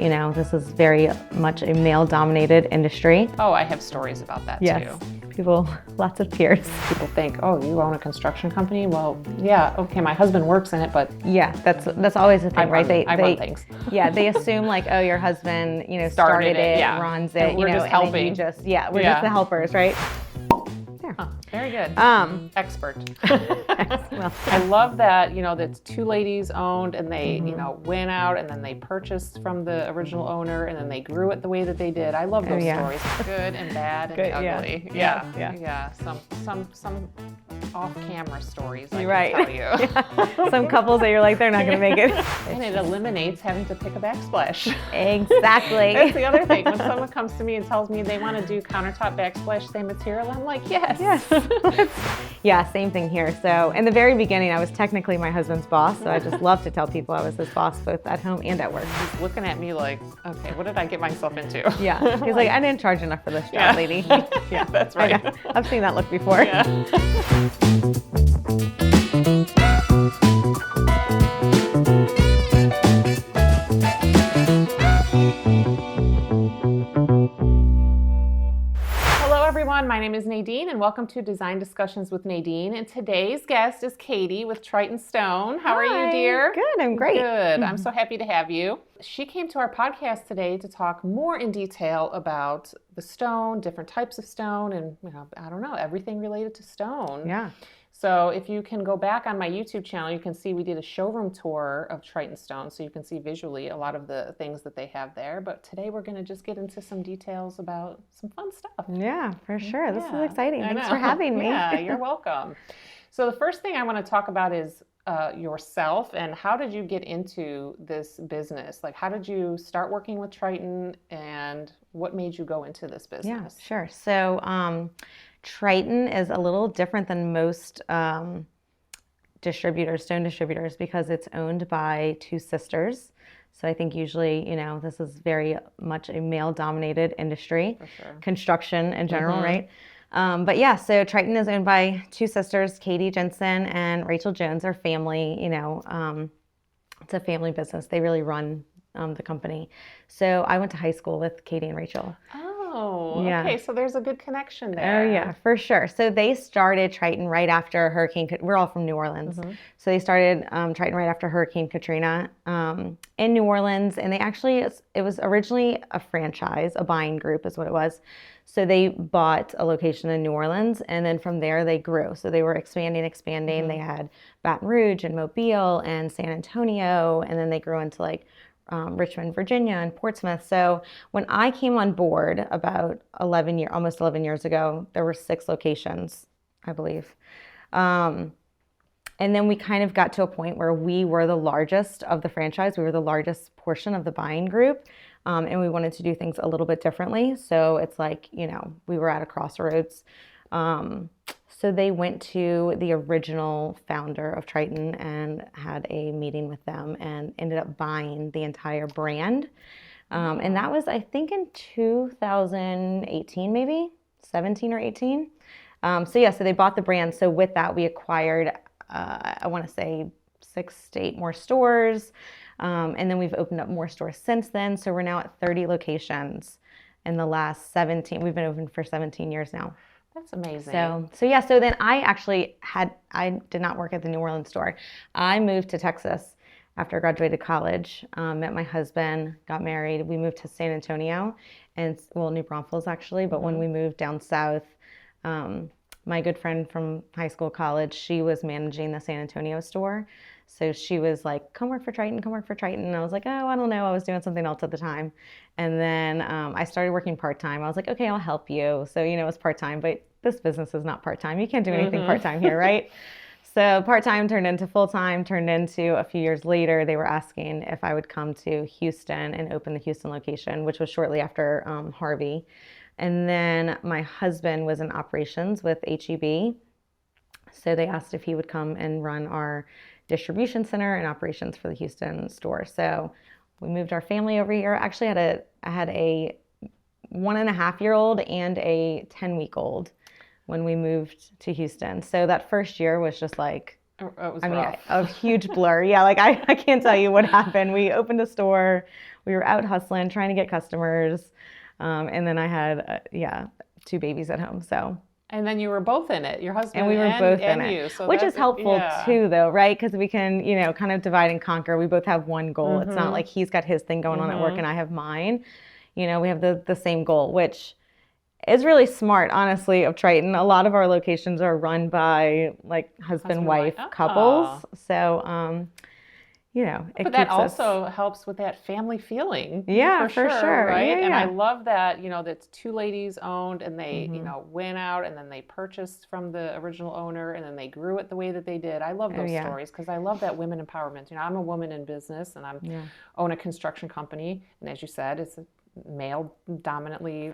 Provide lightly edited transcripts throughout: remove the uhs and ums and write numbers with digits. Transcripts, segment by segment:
this is very much a male-dominated industry. Oh, I have stories about that Yes. too. People, lots of peers. People think, oh, you own a construction company? Well, yeah, okay, my husband works in it, but Yeah, that's always the thing, right? I run things. Yeah, they assume like, oh, your husband, started it, yeah. runs it, And we're just helping. And then we're just the helpers, right? There. Huh, very good. Expert. Well, I love that, that's two ladies owned and they, went out and then they purchased from the original owner and then they grew it the way that they did. I love those stories. Good and bad and ugly. Yeah. Some off-camera stories I can tell you. Yeah. Some couples that you're like, they're not going to make it. And it eliminates having to pick a backsplash. Exactly. That's the other thing. When someone comes to me and tells me they want to do countertop backsplash, same material, I'm like, yes. Yeah, same thing here. So in the very beginning, I was technically my husband's boss. So I just love to tell people I was his boss, both at home and at work. He's looking at me like, okay, what did I get myself into? Yeah. He's like, I didn't charge enough for this job, lady. Yeah, that's right. I've seen that look before. Yeah. My name is Nadine and welcome to Design Discussions with Nadine. And today's guest is Katie with Triton Stone. How are you, dear? Good, I'm great. Good. I'm so happy to have you. She came to our podcast today to talk more in detail about the stone, different types of stone, and I don't know, everything related to stone. Yeah. So if you can go back on my YouTube channel, you can see we did a showroom tour of Triton Stone, so you can see visually a lot of the things that they have there. But today we're going to just get into some details about some fun stuff. Yeah, for sure. This is exciting. Thanks for having me. Yeah, you're welcome. So the first thing I want to talk about is yourself and how did you get into this business? Like, how did you start working with Triton and what made you go into this business? Yeah, sure. So Triton is a little different than most stone distributors, because it's owned by two sisters. So I think usually, this is very much a male-dominated industry, for sure. Construction in general, right? But yeah, so Triton is owned by two sisters, Katie Jensen and Rachel Jones. They're family, it's a family business. They really run the company. So I went to high school with Katie and Rachel. Oh, yeah. Okay. So there's a good connection there. Oh, yeah, for sure. So they started Triton right after we're all from New Orleans. So they started Triton right after Hurricane Katrina in New Orleans. And it was originally a franchise, a buying group is what it was. So they bought a location in New Orleans, and then from there they grew. So they were expanding. They had Baton Rouge and Mobile and San Antonio, and then they grew into Richmond, Virginia, and Portsmouth. So when I came on board about almost 11 years ago, there were 6 locations, I believe. And then we kind of got to a point where we were the largest of the franchise. We were the largest portion of the buying group. And we wanted to do things a little bit differently. So it's like, we were at a crossroads. So they went to the original founder of Triton and had a meeting with them and ended up buying the entire brand. And that was, I think, in 2018, maybe 17 or 18. So they bought the brand. So with that, we acquired, I want to say 6 to 8 more stores. And then we've opened up more stores since then. So we're now at 30 locations in the last 17. We've been open for 17 years now. That's amazing. So then I did not work at the New Orleans store. I moved to Texas after I graduated college, met my husband, got married. We moved to San Antonio New Braunfels actually, but when we moved down south, my good friend from high school, college, she was managing the San Antonio store. So she was like, come work for Triton. And I was like, oh, I don't know. I was doing something else at the time. And then I started working part-time. I was like, okay, I'll help you. So, it was part-time, but this business is not part-time. You can't do anything part-time here, right? So part-time turned into full-time, turned into a few years later, they were asking if I would come to Houston and open the Houston location, which was shortly after Harvey. And then my husband was in operations with HEB. So they asked if he would come and run our distribution center and operations for the Houston store. So we moved our family over here. Actually, I had a 1.5-year-old and a 10-week-old when we moved to Houston. So that first year was just like It was I mean, rough. a huge blur. Yeah, like I can't tell you what happened. We opened a store. We were out hustling, trying to get customers. And then I had, yeah, 2 babies at home. So. And then you were both in it, your husband And we were both in and it, you. So which is helpful yeah. too, though, right? Because we can, kind of divide and conquer. We both have one goal. It's not like he's got his thing going on at work and I have mine. We have the same goal, which is really smart, honestly, of Triton. A lot of our locations are run by like husband-wife couples. So, it But that also helps with that family feeling. Yeah, for sure. Right? Yeah, and yeah. I love that, that's 2 ladies owned and they, went out and then they purchased from the original owner and then they grew it the way that they did. I love those stories because I love that women empowerment. I'm a woman in business and own a construction company. And as you said, it's a male dominantly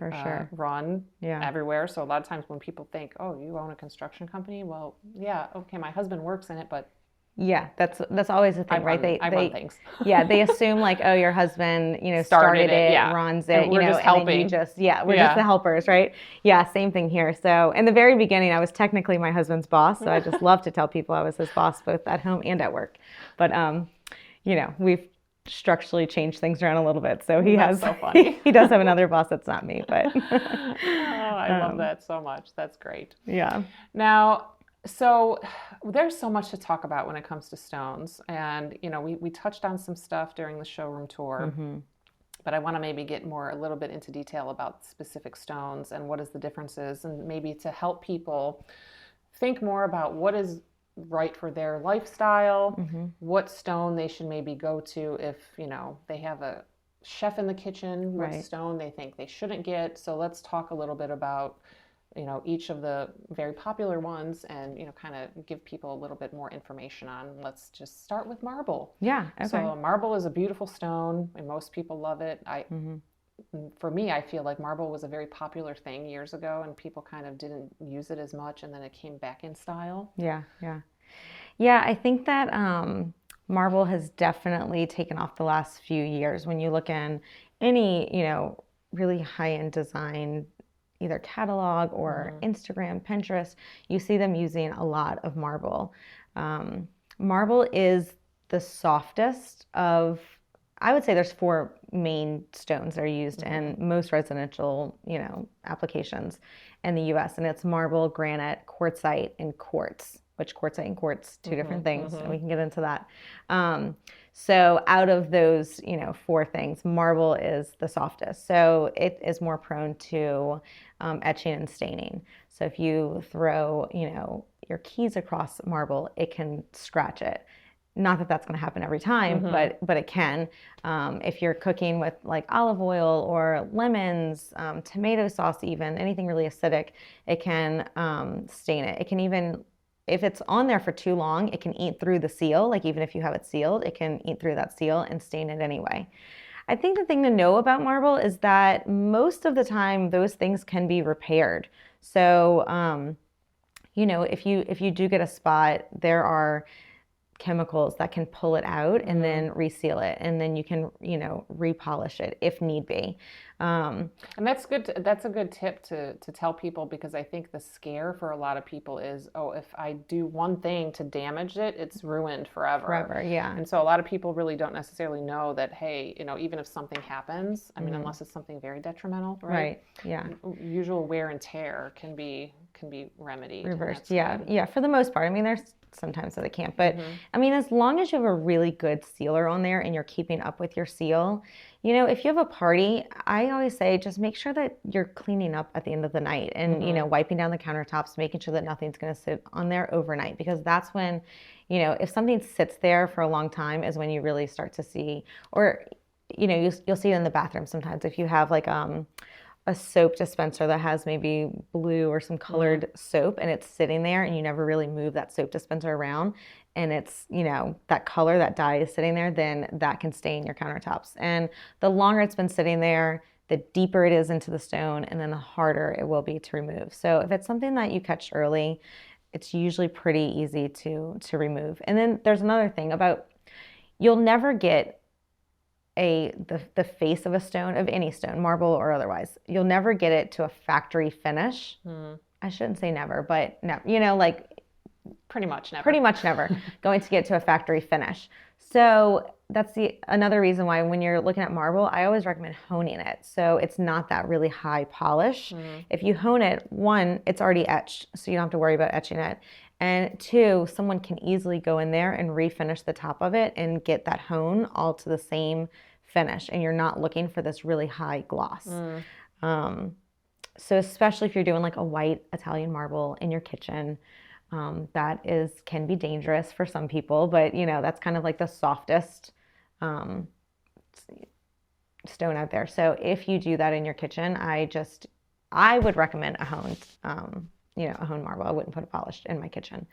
run everywhere. So a lot of times when people think, oh, you own a construction company? Well, yeah, okay, my husband works in it, but yeah, that's always the thing, right? They run things. Yeah, they assume like, oh, your husband, started it, runs it, and we're just helping. And we're just the helpers, right? Yeah, same thing here. So in the very beginning, I was technically my husband's boss, so I just love to tell people I was his boss both at home and at work. But we've structurally changed things around a little bit, so he has. So funny. He does have another boss that's not me, but. I love that so much. That's great. Yeah. Now. So there's so much to talk about when it comes to stones. And, we touched on some stuff during the showroom tour, but I want to maybe get a little bit into detail about specific stones and what is the differences and maybe to help people think more about what is right for their lifestyle, what stone they should maybe go to if, they have a chef in the kitchen, what stone they think they shouldn't get. So let's talk a little bit about each of the very popular ones and, kind of give people a little bit more information on. Let's just start with marble. Yeah. Okay. So marble is a beautiful stone and most people love it. For me, I feel like marble was a very popular thing years ago and people kind of didn't use it as much and then it came back in style. Yeah. Yeah. Yeah. I think that marble has definitely taken off the last few years. When you look in any, really high-end design, either catalog or Instagram, Pinterest, you see them using a lot of marble. Marble is the softest of, I would say there's 4 main stones that are used in most residential, applications in the US. And it's marble, granite, quartzite, and quartz, which quartzite and quartz, 2 different things, and we can get into that. So out of those, 4 things, marble is the softest. So it is more prone to etching and staining. So if you throw, your keys across marble, it can scratch it. Not that that's going to happen every time, but it can. If you're cooking with like olive oil or lemons, tomato sauce, even anything really acidic, it can stain it. It can even, if it's on there for too long, it can eat through the seal. Like even if you have it sealed, it can eat through that seal and stain it anyway. I think the thing to know about marble is that most of the time those things can be repaired. So, if you do get a spot, there are chemicals that can pull it out and then reseal it, and then you can repolish it if need be. And that's good. That's a good tip to tell people, because I think the scare for a lot of people is, oh, if I do one thing to damage it, it's ruined forever. Forever, yeah. And so a lot of people really don't necessarily know that, hey, even if something happens, I mean, unless it's something very detrimental, right? Right. Yeah. Usual wear and tear can be remedied. Reversed. Yeah. Good. Yeah. For the most part. I mean, there's sometimes that it can't, but I mean, as long as you have a really good sealer on there and you're keeping up with your seal, if you have a party, I always say just make sure that you're cleaning up at the end of the night and, wiping down the countertops, making sure that nothing's going to sit on there overnight, because that's when, if something sits there for a long time is when you really start to see, or, you'll see it in the bathroom sometimes. If you have like, a soap dispenser that has maybe blue or some colored soap and it's sitting there and you never really move that soap dispenser around, and it's, that color, that dye is sitting there, then that can stain your countertops. And the longer it's been sitting there, the deeper it is into the stone, and then the harder it will be to remove. So if it's something that you catch early, it's usually pretty easy to remove. And then there's another thing about, you'll never get the face of a stone, of any stone, marble or otherwise, you'll never get it to a factory finish. I shouldn't say never, but no, like Pretty much never. Pretty much never going to get to a factory finish. So that's another reason why when you're looking at marble, I always recommend honing it. So it's not that really high polish. If you hone it, one, it's already etched, so you don't have to worry about etching it. And two, someone can easily go in there and refinish the top of it and get that hone all to the same finish. And you're not looking for this really high gloss. So especially if you're doing like a white Italian marble in your kitchen, that can be dangerous for some people, but that's kind of like the softest stone out there. So if you do that in your kitchen, I would recommend a honed, a honed marble. I wouldn't put a polished in my kitchen.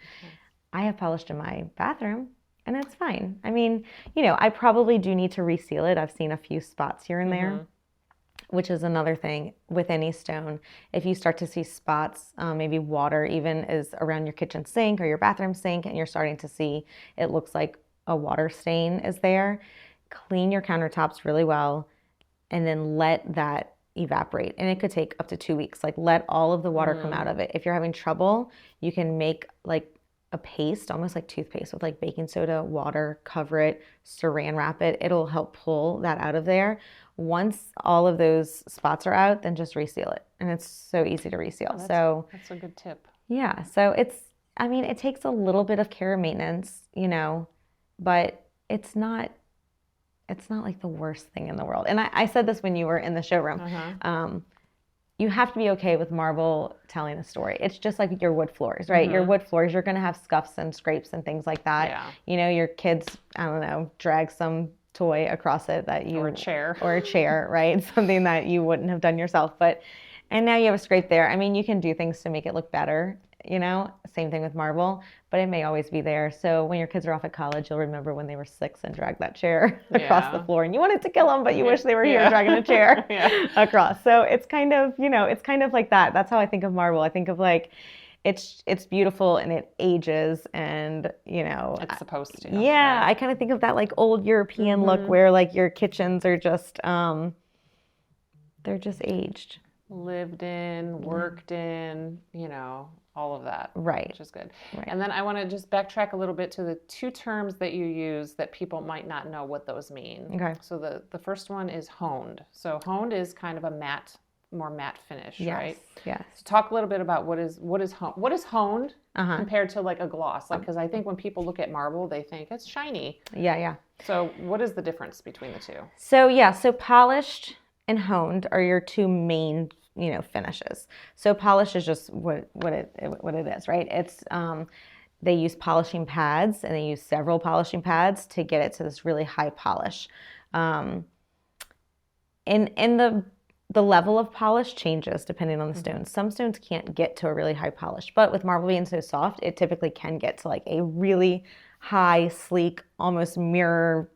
I have polished in my bathroom and it's fine. I mean, I probably do need to reseal it. I've seen a few spots here and there, which is another thing with any stone. If you start to see spots, maybe water even is around your kitchen sink or your bathroom sink, and you're starting to see it looks like a water stain is there, clean your countertops really well and then let that evaporate. And it could take up to 2 weeks. Like let all of the water come out of it. If you're having trouble, you can make like a paste, almost like toothpaste, with like baking soda, water, cover it, saran wrap it. It'll help pull that out of there. Once all of those spots are out, then just reseal it. And it's so easy to reseal. That's a good tip. Yeah. So it takes a little bit of care and maintenance, but it's not like the worst thing in the world. And I said this when you were in the showroom. You have to be okay with marble telling a story. It's just like your wood floors, right? Your wood floors, you're going to have scuffs and scrapes and things like that. Yeah. Your kids, I don't know, drag some toy across it or a chair, right? Something that you wouldn't have done yourself. And now you have a scrape there. I mean, you can do things to make it look better, same thing with marble, but it may always be there. So when your kids are off at college, you'll remember when they were 6 and dragged that chair across the floor and you wanted to kill them, but you wish they were here dragging a chair across. So it's kind of, it's kind of like that. That's how I think of marble. I think of like, it's beautiful and it ages and, It's supposed to. Yeah. Right? I kind of think of that like old European look where like your kitchens are just, they're just aged. Lived in, worked in, all of that. Right. Which is good. Right. And then I want to just backtrack a little bit to the 2 terms that you use that people might not know what those mean. Okay. So the first one is honed. So honed is kind of more matte finish, right? Yes. So talk a little bit about what is honed compared to like a gloss. Like, because I think when people look at marble, they think it's shiny. Yeah. So what is the difference between the 2? So polished and honed are your 2 main finishes. So polish is just what it is, right? It's they use polishing pads and they use several polishing pads to get it to this really high polish. And the level of polish changes depending on the stone. Some stones can't get to a really high polish, but with marble being so soft, it typically can get to like a really high, sleek, almost mirror,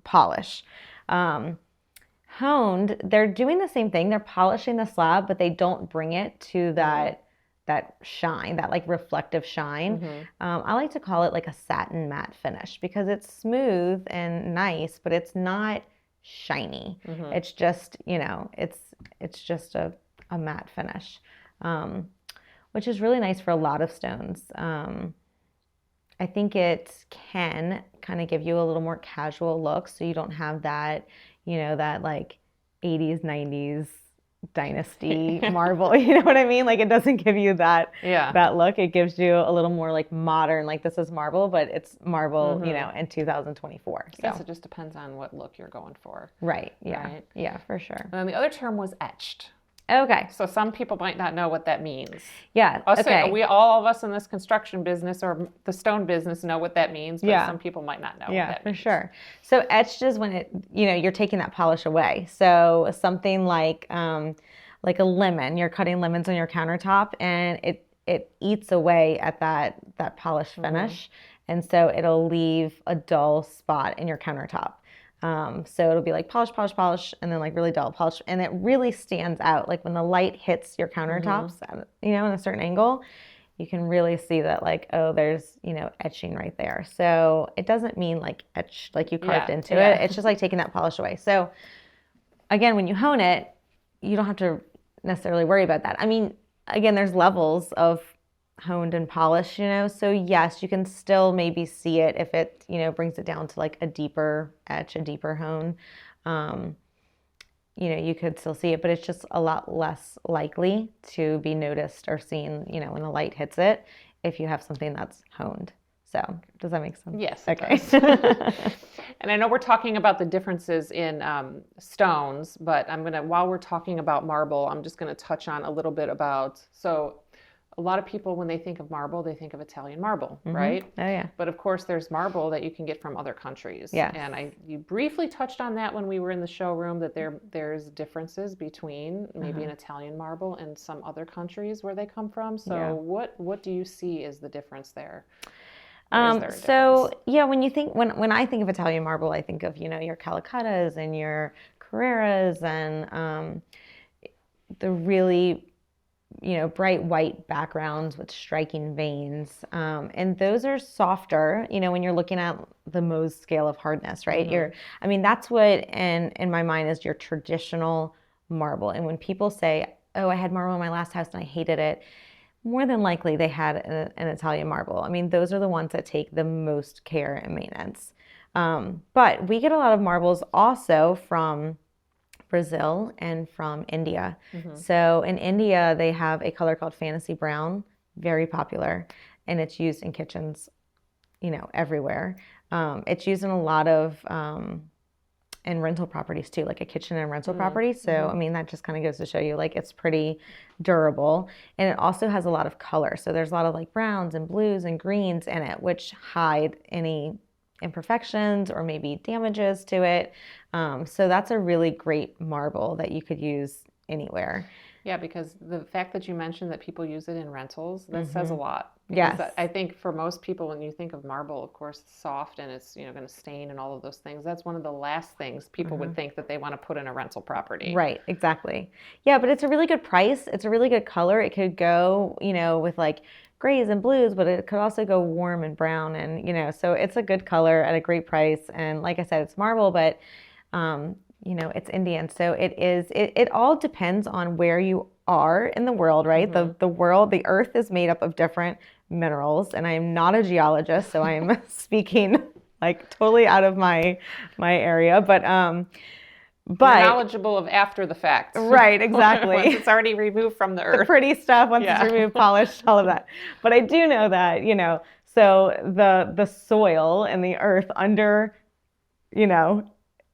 polish. Honed, they're doing the same thing. They're polishing the slab, but they don't bring it to that shine, that like reflective shine. I like to call it like a satin matte finish because it's smooth and nice, but it's not shiny. It's just, it's just a matte finish, which is really nice for a lot of stones. I think it can kind of give you a little more casual look, so you don't have that, that like 80s, 90s dynasty marble, you know what I mean? Like it doesn't give you that look. It gives you a little more like modern, like this is marble, but it's marble, in 2024. So. I guess it just depends on what look you're going for. Right. Yeah. Right? Yeah, for sure. And then the other term was etched. Okay. So some people might not know what that means. Yeah. All of us in this construction business or the stone business know what that means, but some people might not know what that means. Yeah, for sure. So etched is when it, you're taking that polish away. So something like a lemon, you're cutting lemons on your countertop and it eats away at that polish finish. And so it'll leave a dull spot in your countertop. So it'll be like polish, polish, polish, and then like really dull polish. And it really stands out. Like when the light hits your countertops, in a certain angle, you can really see that like, oh, there's, etching right there. So it doesn't mean like etch, like you carved into it. It's just like taking that polish away. So again, when you hone it, you don't have to necessarily worry about that. I mean, again, there's levels of honed and polished, So yes, you can still maybe see it if it, brings it down to like a deeper etch, a deeper hone. You could still see it, but it's just a lot less likely to be noticed or seen, when the light hits it if you have something that's honed. So does that make sense? Yes. Okay. And I know we're talking about the differences in stones, but while we're talking about marble, I'm just going to touch on a little bit about, so a lot of people, when they think of marble, they think of Italian marble, right? Oh, yeah. But of course, there's marble that you can get from other countries. Yeah. And you briefly touched on that when we were in the showroom, that there's differences between maybe an Italian marble and some other countries where they come from. So what do you see as the difference there? So yeah, when I think of Italian marble, I think of, your Calicuttas and your Carreras and the really, bright white backgrounds with striking veins. And those are softer, when you're looking at the Mohs scale of hardness, right? That's what in my mind is your traditional marble. And when people say, oh, I had marble in my last house and I hated it, more than likely they had an Italian marble. Those are the ones that take the most care and maintenance. But we get a lot of marbles also from Brazil and from India. So in India, they have a color called Fantasy Brown, very popular, and it's used in kitchens, everywhere. It's used in a lot of in rental properties too, like a kitchen and rental property. So that just kind of goes to show you, like, it's pretty durable, and it also has a lot of color. So there's a lot of like browns and blues and greens in it, which hide any imperfections or maybe damages to it. So that's a really great marble that you could use anywhere. Yeah, because the fact that you mentioned that people use it in rentals, that says a lot. Yes. I think for most people, when you think of marble, of course, it's soft and it's going to stain and all of those things. That's one of the last things people would think that they want to put in a rental property. Right, exactly. Yeah, but it's a really good price. It's a really good color. It could go, with like grays and blues, but it could also go warm and brown, and so it's a good color at a great price. And like I said, it's marble, but it's Indian. So it all depends on where you are in the world, right? The earth is made up of different minerals, and I am not a geologist, so I'm speaking like totally out of my area, but You're knowledgeable of after the fact. Right, exactly. Once it's already removed from the earth. The pretty stuff, once it's removed, polished, all of that. But I do know that, so the soil and the earth under,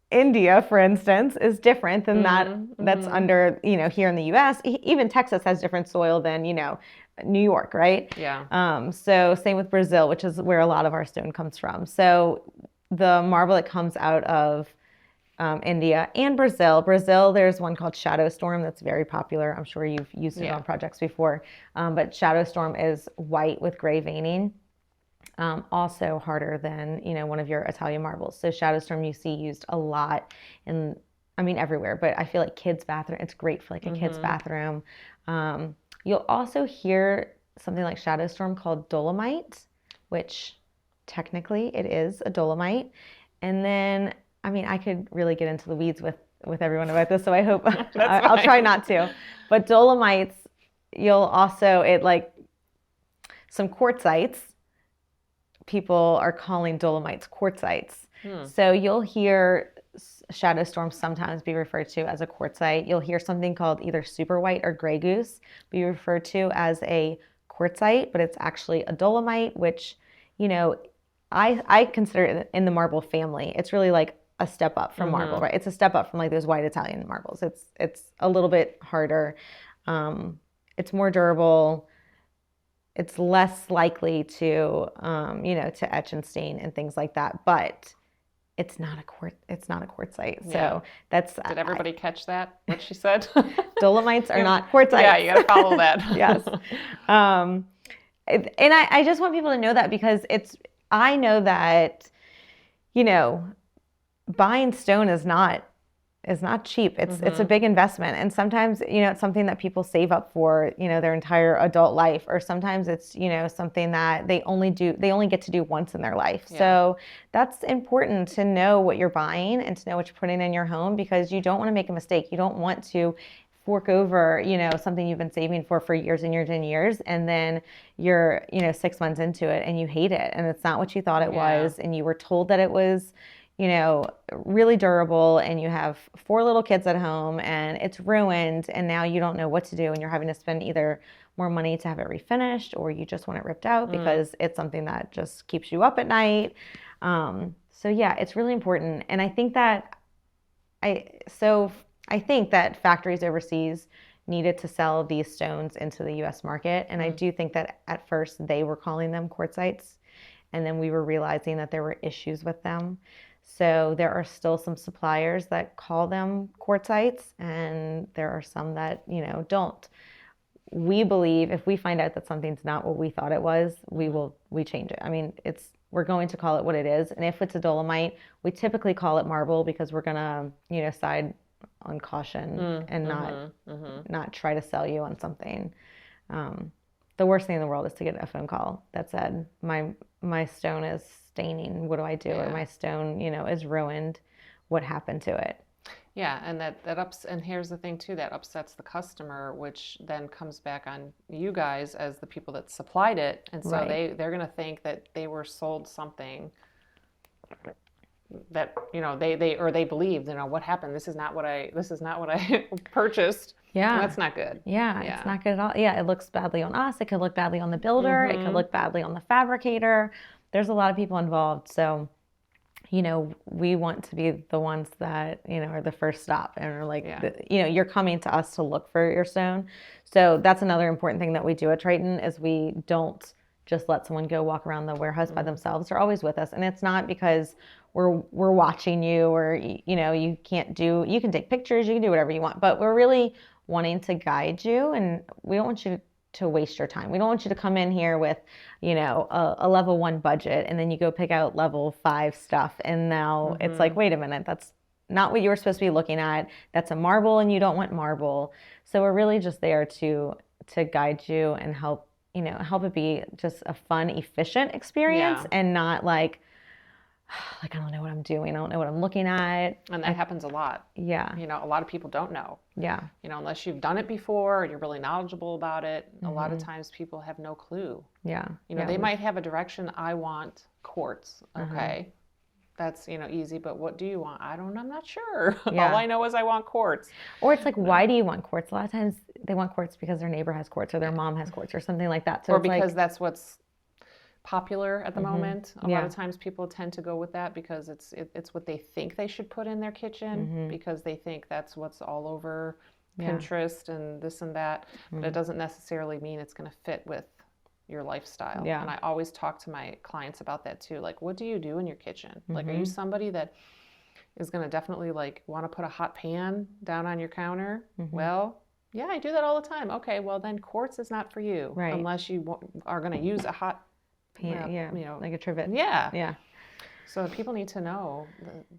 India, for instance, is different than that's under, here in the U.S. Even Texas has different soil than, New York, right? Yeah. So same with Brazil, which is where a lot of our stone comes from. So the marble that comes out of India and Brazil. There's one called Shadow Storm that's very popular. I'm sure you've used it on projects before. But Shadow Storm is white with gray veining. Also harder than, one of your Italian marbles. So Shadow Storm you see used a lot in, everywhere, but I feel like kids' bathroom, it's great for like a kid's bathroom. You'll also hear something like Shadow Storm called dolomite, which technically it is a dolomite. And then, I could really get into the weeds with everyone about this, so I hope I'll try not to. But dolomites, you'll also, some quartzites, people are calling dolomites quartzites. So you'll hear Shadow Storm sometimes be referred to as a quartzite. You'll hear something called either super white or gray goose be referred to as a quartzite, but it's actually a dolomite, which, I consider it in the marble family. It's really like a step up from marble, right? It's a step up from like those white Italian marbles. It's a little bit harder. It's more durable. It's less likely to, to etch and stain and things like that. But it's not a quartzite. Yeah. So that's. Did everybody catch that? What she said? Dolomites are not quartzites. Yeah, you got to follow that. Yes. And I just want people to know that, because I know that, buying stone is not cheap. It's a big investment. And sometimes, it's something that people save up for, their entire adult life, or sometimes it's, something that they only get to do once in their life. Yeah. So that's important to know what you're buying and to know what you're putting in your home, because you don't want to make a mistake. You don't want to fork over, something you've been saving for years and years and years, and then you're, 6 months into it and you hate it and it's not what you thought it was, and you were told that it was, really durable, and you have 4 little kids at home and it's ruined, and now you don't know what to do, and you're having to spend either more money to have it refinished, or you just want it ripped out because it's something that just keeps you up at night. So yeah, it's really important. And I think that factories overseas needed to sell these stones into the US market. And I do think that at first they were calling them quartzites, and then we were realizing that there were issues with them. So there are still some suppliers that call them quartzites, and there are some that, don't. We believe if we find out that something's not what we thought it was, we change it. I mean, we're going to call it what it is. And if it's a dolomite, we typically call it marble, because we're gonna, side on caution and not try to sell you on something. The worst thing in the world is to get a phone call that said, my stone is staining. What do I do? Or my stone, is ruined. What happened to it? Yeah, and that and here's the thing too, that upsets the customer, which then comes back on you guys as the people that supplied it, and so they're going to think that they were sold something that they believed, what happened. This is not what I purchased. Yeah, and that's not good. Yeah, it's not good at all. Yeah, it looks badly on us. It could look badly on the builder. It could look badly on the fabricator. There's a lot of people involved, so. We want to be the ones that, are the first stop, and are like, you're coming to us to look for your stone. So that's another important thing that we do at Triton, is we don't just let someone go walk around the warehouse by themselves. They're always with us. And it's not because we're watching you, or, you can take pictures, you can do whatever you want, but we're really wanting to guide you, and we don't want you to waste your time. We don't want you to come in here with, a level 1 budget, and then you go pick out level 5 stuff, and now it's like, wait a minute, that's not what you were supposed to be looking at. That's a marble, and you don't want marble. So we're really just there to guide you and help it be just a fun, efficient experience, and not like I don't know what I'm doing. I don't know what I'm looking at. And that happens a lot. Yeah. A lot of people don't know. Yeah. Unless you've done it before and you're really knowledgeable about it, a lot of times people have no clue. Yeah. They might have a direction. I want quartz. Okay. That's, easy, but what do you want? I'm not sure. Yeah. All I know is I want quartz. Or it's like, why do you want quartz? A lot of times they want quartz because their neighbor has quartz, or their mom has quartz, or something like that. So or because that's what's popular at the moment. A lot of times people tend to go with that because it's what they think they should put in their kitchen, because they think that's what's all over Pinterest and this and that, but it doesn't necessarily mean it's going to fit with your lifestyle. And I always talk to my clients about that too. Like, what do you do in your kitchen? Like, are you somebody that is going to definitely want to put a hot pan down on your counter? Well, yeah, I do that all the time. Okay, well then quartz is not for you, unless you are going to use a hot pan, like a trivet. Yeah. So people need to know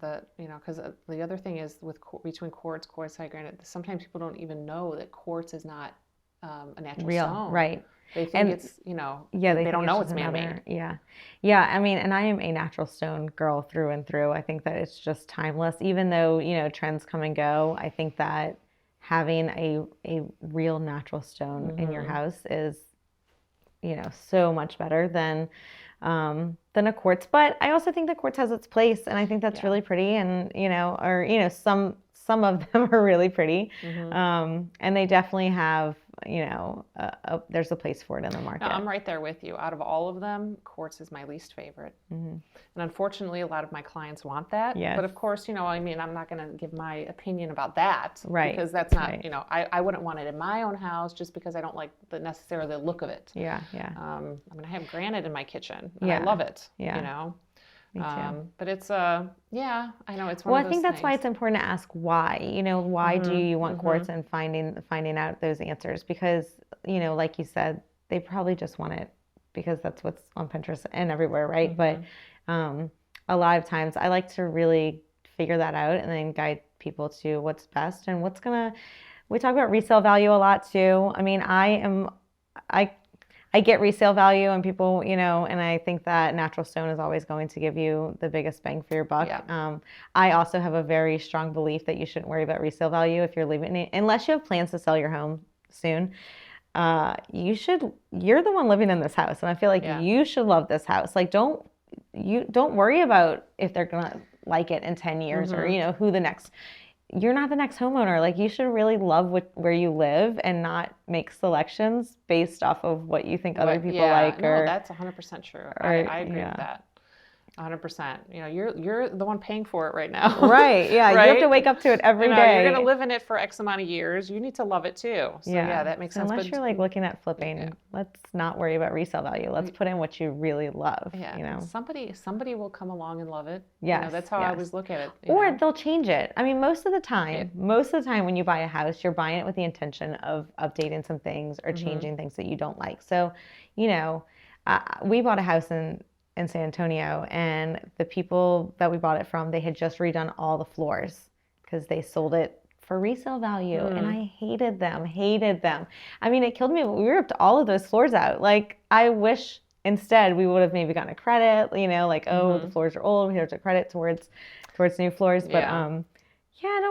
that, because the other thing is between quartz, quartzite, granite, sometimes people don't even know that quartz is not a natural stone. Right. They think it's, they don't know it's man-made. Yeah. I mean, and I am a natural stone girl through and through. I think that it's just timeless. Even though, trends come and go, I think that having a real natural stone in your house is, so much better than a quartz. But I also think that quartz has its place, and I think that's really pretty. And some of them are really pretty, and they definitely have there's a place for it in the market. No, I'm right there with you. Out of all of them, quartz is my least favorite. And unfortunately, a lot of my clients want that. But of course, I'm not going to give my opinion about that. Because that's not, I wouldn't want it in my own house just because I don't like necessarily the look of it. I'm going to have granite in my kitchen, and I love it, Me too. But it's, I know it's one of those Well, I think that's things. why it's important to ask why. Why do you want quartz, and finding out those answers? Because, like you said, they probably just want it because that's what's on Pinterest and everywhere, right? But a lot of times I like to really figure that out and then guide people to what's best and we talk about resale value a lot too. I mean, I I get resale value and people, you know, and I think that natural stone is always going to give you the biggest bang for your buck. Yeah. I also have a very strong belief that you shouldn't worry about resale value if you're living in, unless you have plans to sell your home soon. You're the one living in this house, and I feel like you should love this house. Like, don't worry about if they're gonna like it in 10 years or, you know, you're not the next homeowner. Like, you should really love where you live and not make selections based off of what you think other people like. No, that's 100% true. I agree with that. 100%. You know, you're the one paying for it right now. Right. Yeah. Right? You have to wake up to it every day. You're going to live in it for X amount of years. You need to love it too. So that makes sense. Unless you're like looking at flipping, let's not worry about resale value. Let's put in what you really love. Yeah. You know, somebody will come along and love it. Yeah. You know, that's how I always look at it. Or they'll change it. I mean, most of the time when you buy a house, you're buying it with the intention of updating some things or changing things that you don't like. So, you know, we bought a house in San Antonio, and the people that we bought it from, they had just redone all the floors because they sold it for resale value, and I hated them. I mean, it killed me, but we ripped all of those floors out. Like, I wish instead we would have maybe gotten a credit, you know, like, the floors are old, here's a credit towards new floors, but don't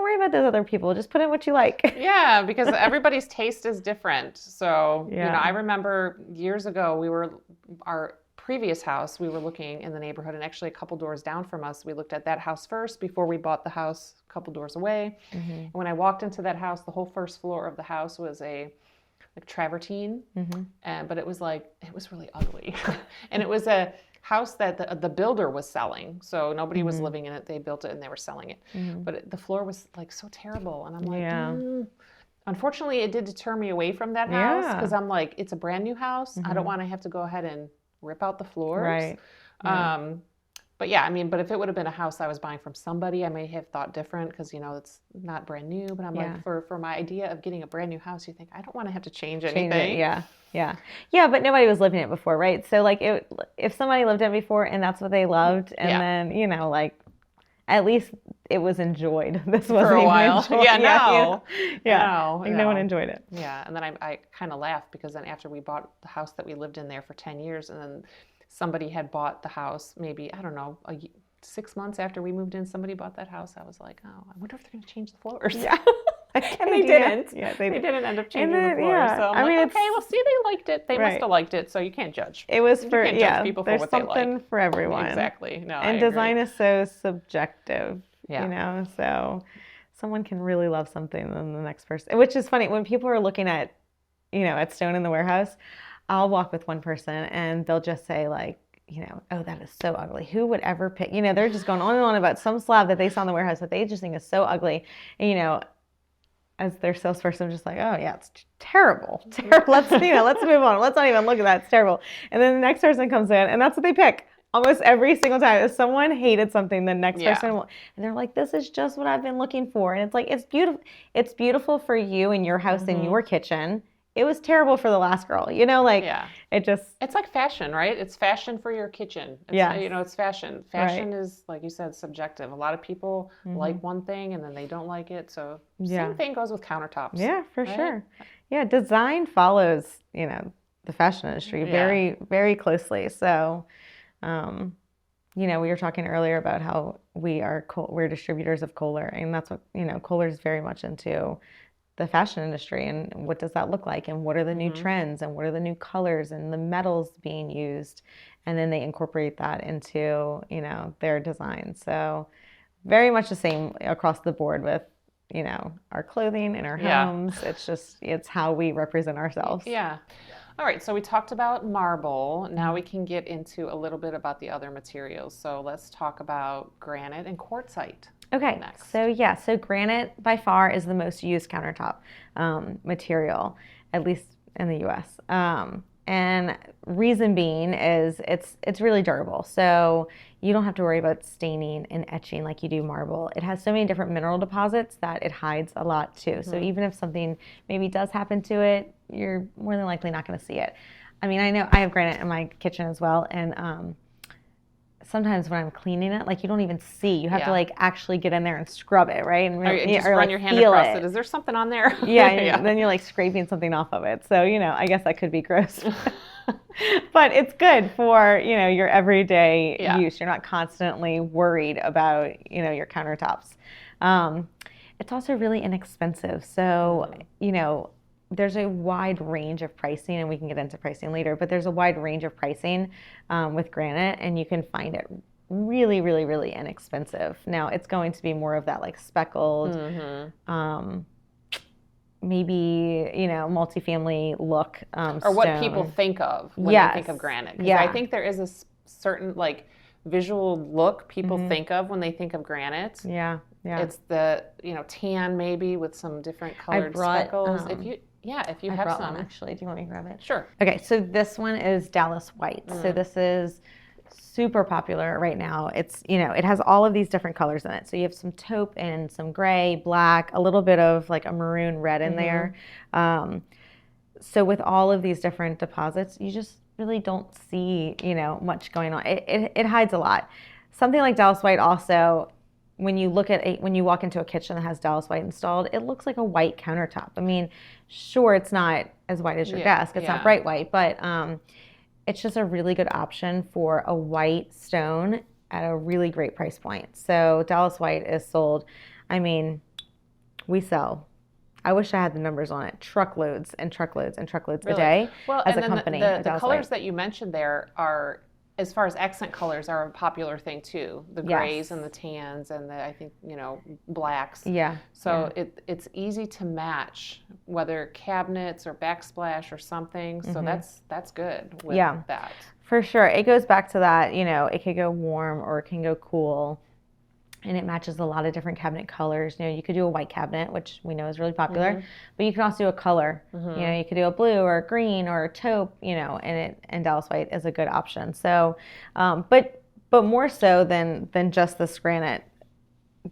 worry about those other people. Just put in what you like. Yeah, because everybody's taste is different. So, you know, I remember years ago, our previous house, we were looking in the neighborhood, and actually a couple doors down from us, we looked at that house first before we bought the house a couple doors away. And when I walked into that house, the whole first floor of the house was a travertine, but it was really ugly. And it was a house that the builder was selling, so nobody was living in it. They built it and they were selling it, but the floor was like so terrible, and I'm like, unfortunately, it did deter me away from that house because I'm like, it's a brand new house. I don't want to have to go ahead and rip out the floors. Right. But but if it would have been a house I was buying from somebody, I may have thought different because, you know, it's not brand new. But I'm like, for my idea of getting a brand new house, you think, I don't want to have to change anything. Yeah, but nobody was living in it before, right? So, like, if somebody lived in it before and that's what they loved, and then, you know, like, at least it was enjoyed. This wasn't for a while. Enjoyed. No one enjoyed it. Yeah, and then I kind of laughed because then after we bought the house that we lived in there for 10 years, and then somebody had bought the house maybe, I don't know, 6 months after we moved in, somebody bought that house. I was like, oh, I wonder if they're going to change the floors. Yeah. And they didn't. Yeah, they didn't end up changing the floors. So I'm like, okay, well, see, they liked it. They must have liked it, so you can't judge. It was you can't judge people for what they like. There's something for everyone. Exactly. No, and design is so subjective, you know, so someone can really love something than the next person, which is funny. When people are looking at, you know, at stone in the warehouse, I'll walk with one person and they'll just say, like, you know, oh, that is so ugly. Who would ever pick, you know, they're just going on and on about some slab that they saw in the warehouse that they just think is so ugly. And, you know, as their salesperson, I'm just like, oh yeah, it's terrible. Let's move on. Let's not even look at that. It's terrible. And then the next person comes in and that's what they pick. Almost every single time. If someone hated something, the next person will, and they're like, this is just what I've been looking for. And it's like, it's beautiful. It's beautiful for you and your house and your kitchen. It was terrible for the last girl, you know, like it's like fashion, right? It's fashion for your kitchen. You know, it's fashion. Fashion is, like you said, subjective. A lot of people like one thing and then they don't like it. So same thing goes with countertops. Yeah, for sure. Yeah. Design follows, you know, the fashion industry very, very closely. So, you know, we were talking earlier about how we're distributors of Kohler, and that's what, you know, Kohler is very much into the fashion industry, and what does that look like, and what are the new trends, and what are the new colors and the metals being used, and then they incorporate that into, you know, their design. So very much the same across the board with, you know, our clothing and our homes. It's how we represent ourselves. Yeah. All right, so we talked about marble. Now we can get into a little bit about the other materials. So let's talk about granite and quartzite. Okay, next. So granite by far is the most used countertop material, at least in the U.S. And reason being is it's really durable. So you don't have to worry about staining and etching like you do marble. It has so many different mineral deposits that it hides a lot too. So even if something maybe does happen to it, you're more than likely not going to see it. I mean, I know I have granite in my kitchen as well, and sometimes when I'm cleaning it, like you don't even see. You have to like actually get in there and scrub it, right? And just run your hand across it. Is there something on there? Yeah, then you're like scraping something off of it. So, I guess that could be gross. But it's good for, your everyday use. You're not constantly worried about, your countertops. It's also really inexpensive. So, there's a wide range of pricing, and we can get into pricing later, but there's a wide range of pricing with granite, and you can find it really, really, really inexpensive. Now, it's going to be more of that like speckled, maybe, multifamily look. Or what stone. People think of when they think of granite. Because I think there is a certain like visual look people think of when they think of granite. Yeah. It's the, tan maybe with some different colored speckles. If you have some. Actually, do you want me to grab it? Sure. Okay, so this one is Dallas White. So this is super popular right now. It's, it has all of these different colors in it. So you have some taupe and some gray, black, a little bit of like a maroon red in there. So with all of these different deposits, you just really don't see, much going on. It hides a lot. Something like Dallas White also, when you look at when you walk into a kitchen that has Dallas White installed, it looks like a white countertop. I mean, sure, it's not as white as your desk. It's not bright white, but it's just a really good option for a white stone at a really great price point. So Dallas White is sold. I mean, we sell. I wish I had the numbers on it. Truckloads and truckloads and truckloads a day as a company. The colors that you mentioned there are, as far as accent colors, are a popular thing too. The grays and the tans and the, I think, blacks. Yeah. So it's easy to match, whether cabinets or backsplash or something. So that's good with that. For sure. It goes back to that, it could go warm or it can go cool. And it matches a lot of different cabinet colors. You could do a white cabinet, which we know is really popular, but you can also do a color. You could do a blue or a green or a taupe, and Dallas White is a good option. So, but more so than just this granite.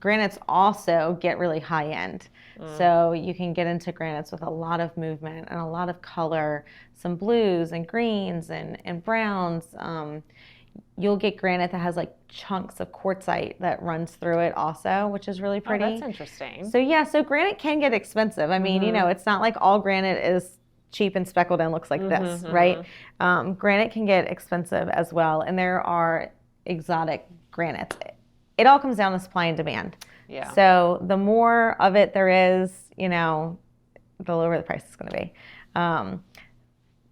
Granites also get really high end. So you can get into granites with a lot of movement and a lot of color, some blues and greens and browns. You'll get granite that has like chunks of quartzite that runs through it also, which is really pretty. Oh, that's interesting. So granite can get expensive. I mean, it's not like all granite is cheap and speckled and looks like this, right? Granite can get expensive as well, and there are exotic granites. It all comes down to supply and demand. Yeah. So the more of it there is, the lower the price is going to be.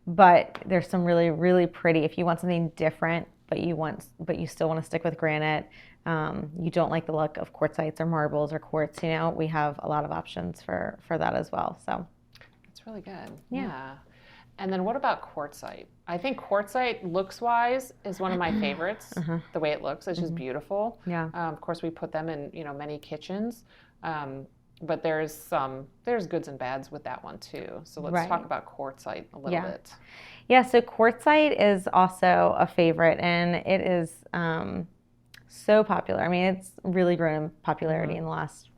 But there's some really, really pretty, if you want something different, but you still want to stick with granite, you don't like the look of quartzites or marbles or quartz, we have a lot of options for that as well. So that's really good. Yeah. And then what about quartzite? I think quartzite, looks-wise, is one of my favorites. The way it looks, it's just beautiful. Yeah. Of course, we put them in, many kitchens. But there's goods and bads with that one too. So let's talk about quartzite a little bit. Yeah, so quartzite is also a favorite, and it is so popular. I mean, it's really grown in popularity in the last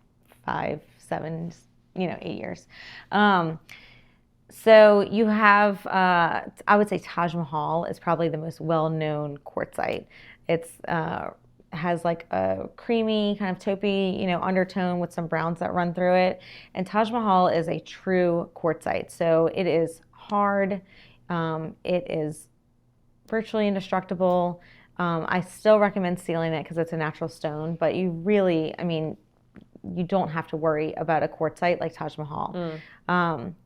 5, 7, 8 years. So you have, I would say Taj Mahal is probably the most well-known quartzite. It's has like a creamy kind of taupey, undertone with some browns that run through it. And Taj Mahal is a true quartzite. So it is hard. It is virtually indestructible. I still recommend sealing it because it's a natural stone, but you really, you don't have to worry about a quartzite like Taj Mahal.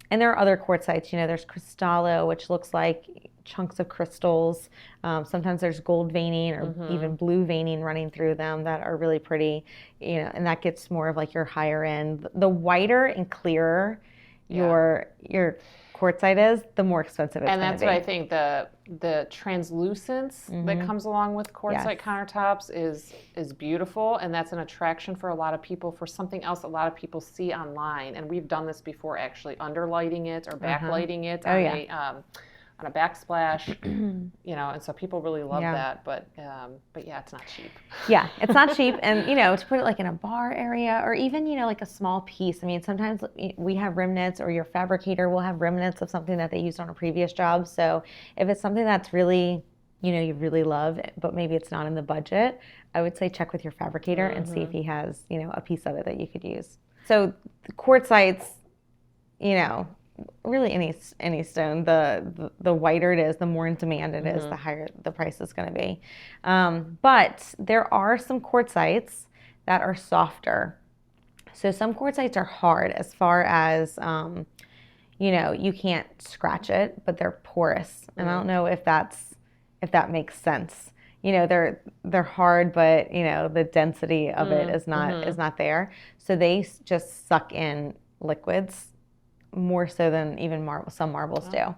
And there are other quartzites, there's Cristallo, which looks like chunks of crystals. Sometimes there's gold veining or even blue veining running through them that are really pretty, and that gets more of like your higher end. The whiter and clearer your quartzite is, the more expensive it's going to be. And that's what I think, the translucence that comes along with quartzite countertops is beautiful, and that's an attraction for a lot of people, for something else a lot of people see online. And we've done this before, actually, underlighting it or backlighting it on a backsplash, and so people really love that, but yeah, it's not cheap. Yeah, it's not cheap, and to put it like in a bar area or even like a small piece. I mean, sometimes we have remnants, or your fabricator will have remnants of something that they used on a previous job. So if it's something that's really you really love, but maybe it's not in the budget, I would say check with your fabricator and see if he has, a piece of it that you could use. So the quartzites, really any stone, the whiter it is, the more in demand it is, the higher the price is going to be. But there are some quartzites that are softer. So some quartzites are hard as far as, you can't scratch it, but they're porous. And I don't know if that makes sense. They're hard, but the density of it is not there. So they just suck in liquids more so than even some marbles do.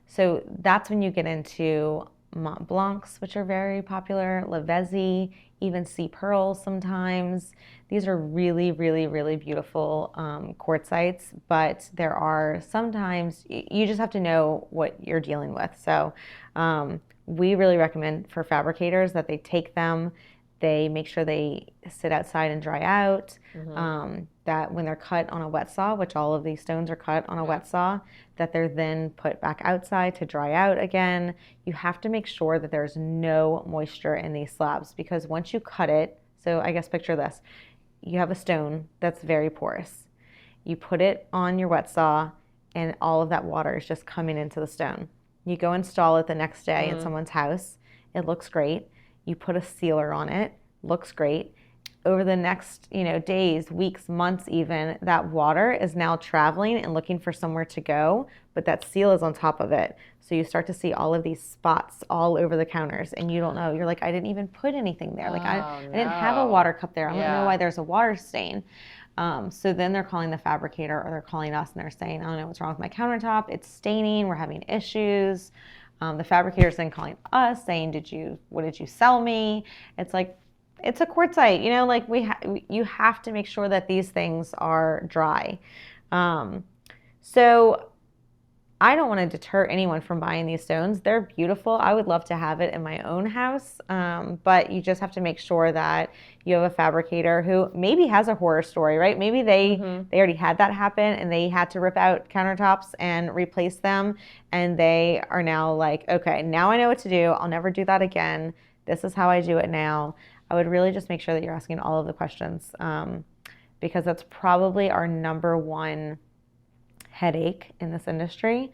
So that's when you get into Mont Blancs, which are very popular, Lavezzi, even sea pearls sometimes. These are really, really, really beautiful quartzites, but there are sometimes, you just have to know what you're dealing with. So we really recommend for fabricators that they take them, they make sure they sit outside and dry out, that when they're cut on a wet saw, which all of these stones are cut on a wet saw, that they're then put back outside to dry out again. You have to make sure that there's no moisture in these slabs, because once you cut it, so I guess picture this, you have a stone that's very porous. You put it on your wet saw and all of that water is just coming into the stone. You go install it the next day in someone's house, it looks great. You put a sealer on it, looks great. Over the next, days, weeks, months even, that water is now traveling and looking for somewhere to go, but that seal is on top of it. So you start to see all of these spots all over the counters, and you don't know. You're like, I didn't even put anything there. I didn't have a water cup there. I don't know why there's a water stain. So then they're calling the fabricator, or they're calling us, and they're saying, I don't know what's wrong with my countertop. It's staining. We're having issues. The fabricator's then calling us saying, what did you sell me? It's like, it's a quartzite, you have to make sure that these things are dry. So I don't want to deter anyone from buying these stones. They're beautiful. I would love to have it in my own house. But you just have to make sure that you have a fabricator who maybe has a horror story, right? Maybe they already had that happen and they had to rip out countertops and replace them. And they are now like, okay, now I know what to do. I'll never do that again. This is how I do it now. I would really just make sure that you're asking all of the questions, because that's probably our number one headache in this industry,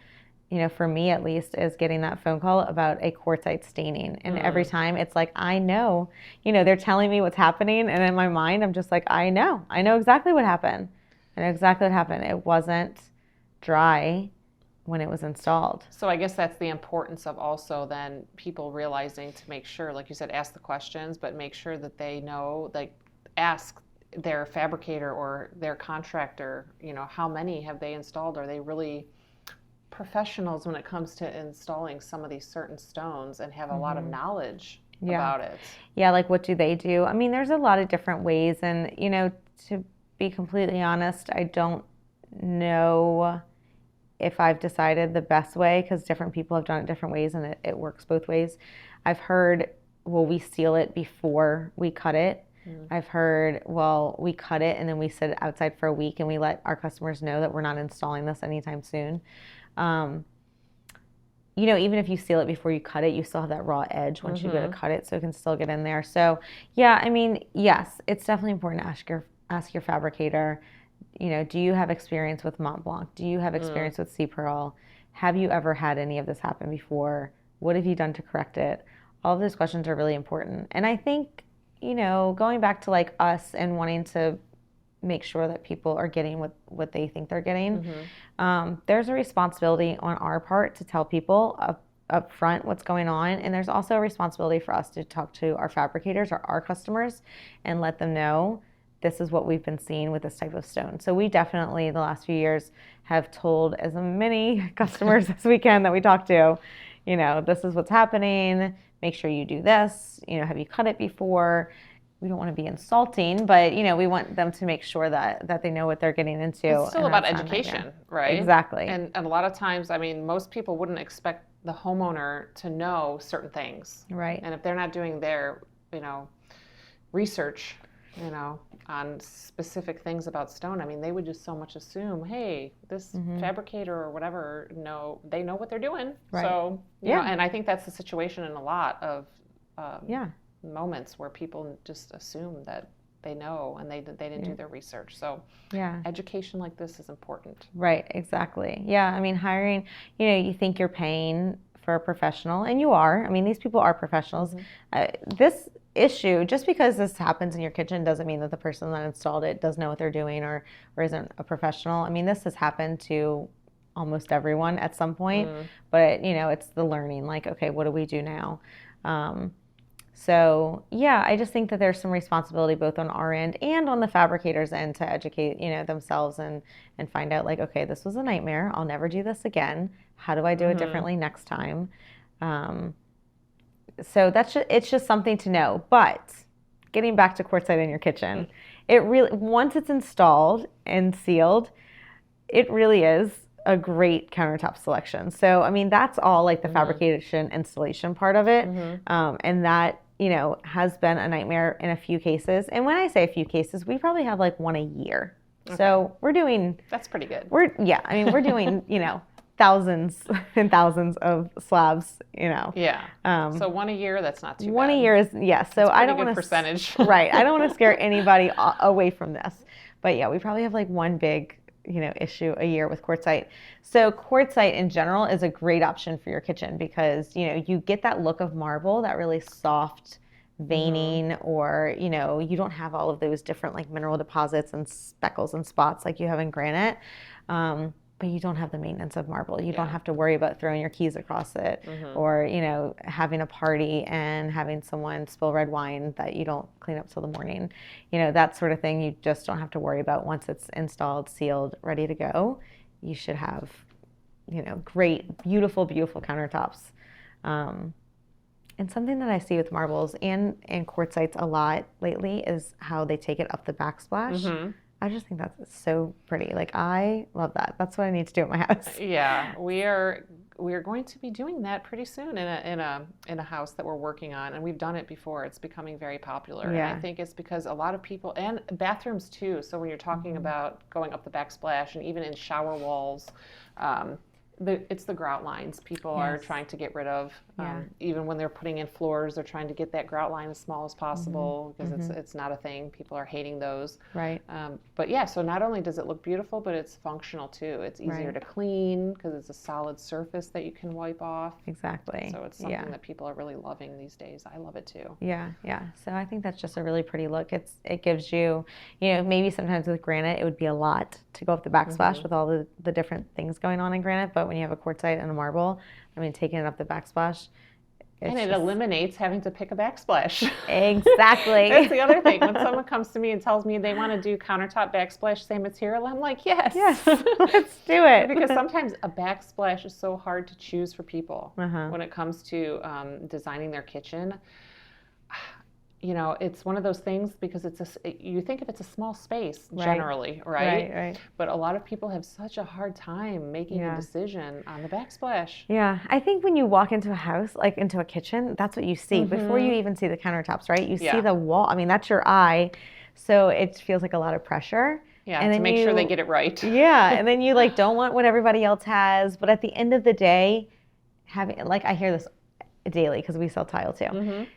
for me at least, is getting that phone call about a quartzite staining. And every time it's like, I know, they're telling me what's happening. And in my mind, I'm just like, I know exactly what happened. I know exactly what happened. It wasn't dry when it was installed. So I guess that's the importance of also then people realizing to make sure, like you said, ask the questions, but make sure that they know, like ask their fabricator or their contractor, how many have they installed? Are they really professionals when it comes to installing some of these certain stones and have a lot of knowledge about it? Yeah, like what do they do? I mean, there's a lot of different ways, and to be completely honest, I don't know if I've decided the best way, because different people have done it different ways and it works both ways. I've heard, well, we seal it before we cut it. I've heard, well, we cut it and then we sit it outside for a week and we let our customers know that we're not installing this anytime soon. Even if you seal it before you cut it, you still have that raw edge once you go to cut it, so it can still get in there. So yeah, I mean, yes, it's definitely important to ask your fabricator, do you have experience with Mont Blanc? Do you have experience with sea pearl? Have you ever had any of this happen before? What have you done to correct it? All of those questions are really important. And I think, going back to like us and wanting to make sure that people are getting what they think they're getting, there's a responsibility on our part to tell people up front what's going on. And there's also a responsibility for us to talk to our fabricators or our customers and let them know this is what we've been seeing with this type of stone. So we definitely, the last few years, have told as many customers as we can that we talk to, this is what's happening. Make sure you do this. Have you cut it before? We don't want to be insulting, but we want them to make sure that they know what they're getting into. It's still about education, right? Exactly. And a lot of times, I mean, most people wouldn't expect the homeowner to know certain things. Right. And if they're not doing their, research, on specific things about stone, I mean, they would just so much assume, hey, this fabricator or whatever, they know what they're doing. Right. So, you know, and I think that's the situation in a lot of moments where people just assume that they know and they didn't do their research. So education like this is important. Right, exactly. Yeah, I mean, hiring, you know, you think you're paying for a professional, and you are. I mean, these people are professionals. This issue, just because this happens in your kitchen doesn't mean that the person that installed it does know what they're doing or isn't a professional. I mean, this has happened to almost everyone at some point, but you know, it's the learning, like, okay, what do we do now? So yeah, I just think that there's some responsibility both on our end and on the fabricator's end to educate, you know, themselves and find out, like, okay, this was a nightmare. I'll never do this again. How do I do it differently next time? So it's just something to know. But getting back to Quartzite in your kitchen, it really, once it's installed and sealed, it really is a great countertop selection. So, I mean, that's all like the fabrication installation part of it. And that, you know, has been a nightmare in a few cases. And when I say a few cases, we probably have like one a year. Okay. So we're doing... That's pretty good. We're doing, you know, thousands and thousands of slabs, you know. Yeah. So one a year, that's not too bad. One a year is, so I don't want to... percentage. Right. I don't want to scare anybody away from this. But yeah, we probably have like one big, you know, issue a year with Quartzite. So Quartzite in general is a great option for your kitchen because, you know, you get that look of marble, that really soft veining, or, you know, you don't have all of those different like mineral deposits and speckles and spots like you have in granite. But you don't have the maintenance of marble. You don't have to worry about throwing your keys across it or, you know, having a party and having someone spill red wine that you don't clean up till the morning. You know, that sort of thing you just don't have to worry about once it's installed, sealed, ready to go. You should have, you know, great, beautiful, beautiful countertops. And something that I see with marbles and quartzites a lot lately is how they take it up the backsplash. I just think that's so pretty. Like, I love that. That's what I need to do at my house. Yeah, we are going to be doing that pretty soon in a house that we're working on, and we've done it before. It's becoming very popular. Yeah. And I think it's because a lot of people, and bathrooms too. So when you're talking about going up the backsplash, and even in shower walls, it's the grout lines people are trying to get rid of. Even when they're putting in floors, they're trying to get that grout line as small as possible because it's not a thing. People are hating those. Right. But yeah, so not only does it look beautiful, but it's functional too. It's easier to clean because it's a solid surface that you can wipe off. Exactly. So it's something that people are really loving these days. I love it too. Yeah, yeah. So I think that's just a really pretty look. It gives you, you know, maybe sometimes with granite it would be a lot to go up the backsplash with all the different things going on in granite, but when you have a quartzite and a marble, I mean, taking it up the backsplash, and it eliminates having to pick a backsplash. Exactly. That's the other thing. When someone comes to me and tells me they want to do countertop backsplash, same material, I'm like, yes, let's do it. Because sometimes a backsplash is so hard to choose for people when it comes to designing their kitchen. You know, it's one of those things because you think if it's a small space generally, right? But a lot of people have such a hard time making a decision on the backsplash. Yeah, I think when you walk into a house, like into a kitchen, that's what you see before you even see the countertops, right? You see the wall. I mean, that's your eye, so it feels like a lot of pressure. Yeah, and to make sure they get it right. Yeah, and then you like don't want what everybody else has, but at the end of the day, having, like, I hear this daily because we sell tile too.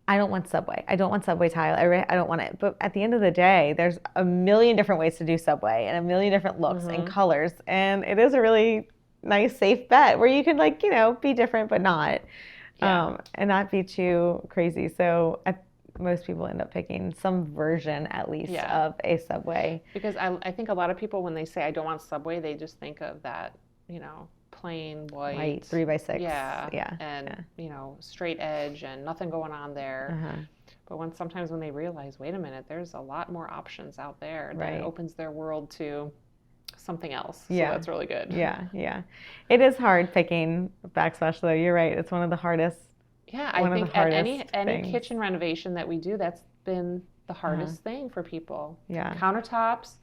I don't want Subway. I don't want Subway tile. I don't want it. But at the end of the day, there's a million different ways to do Subway and a million different looks and colors. And it is a really nice, safe bet where you can, like, you know, be different but not. And not be too crazy. So most people end up picking some version, at least, of a Subway. Because I think a lot of people, when they say, I don't want Subway, they just think of that, you know, plain white 3x6, and you know, straight edge and nothing going on there. But sometimes when they realize, wait a minute, there's a lot more options out there, that it opens their world to something else. So that's really good. Yeah. It is hard picking backsplash though. You're right. It's one of the hardest. Yeah, I think at any kitchen renovation that we do, that's been the hardest thing for people. Yeah. Countertops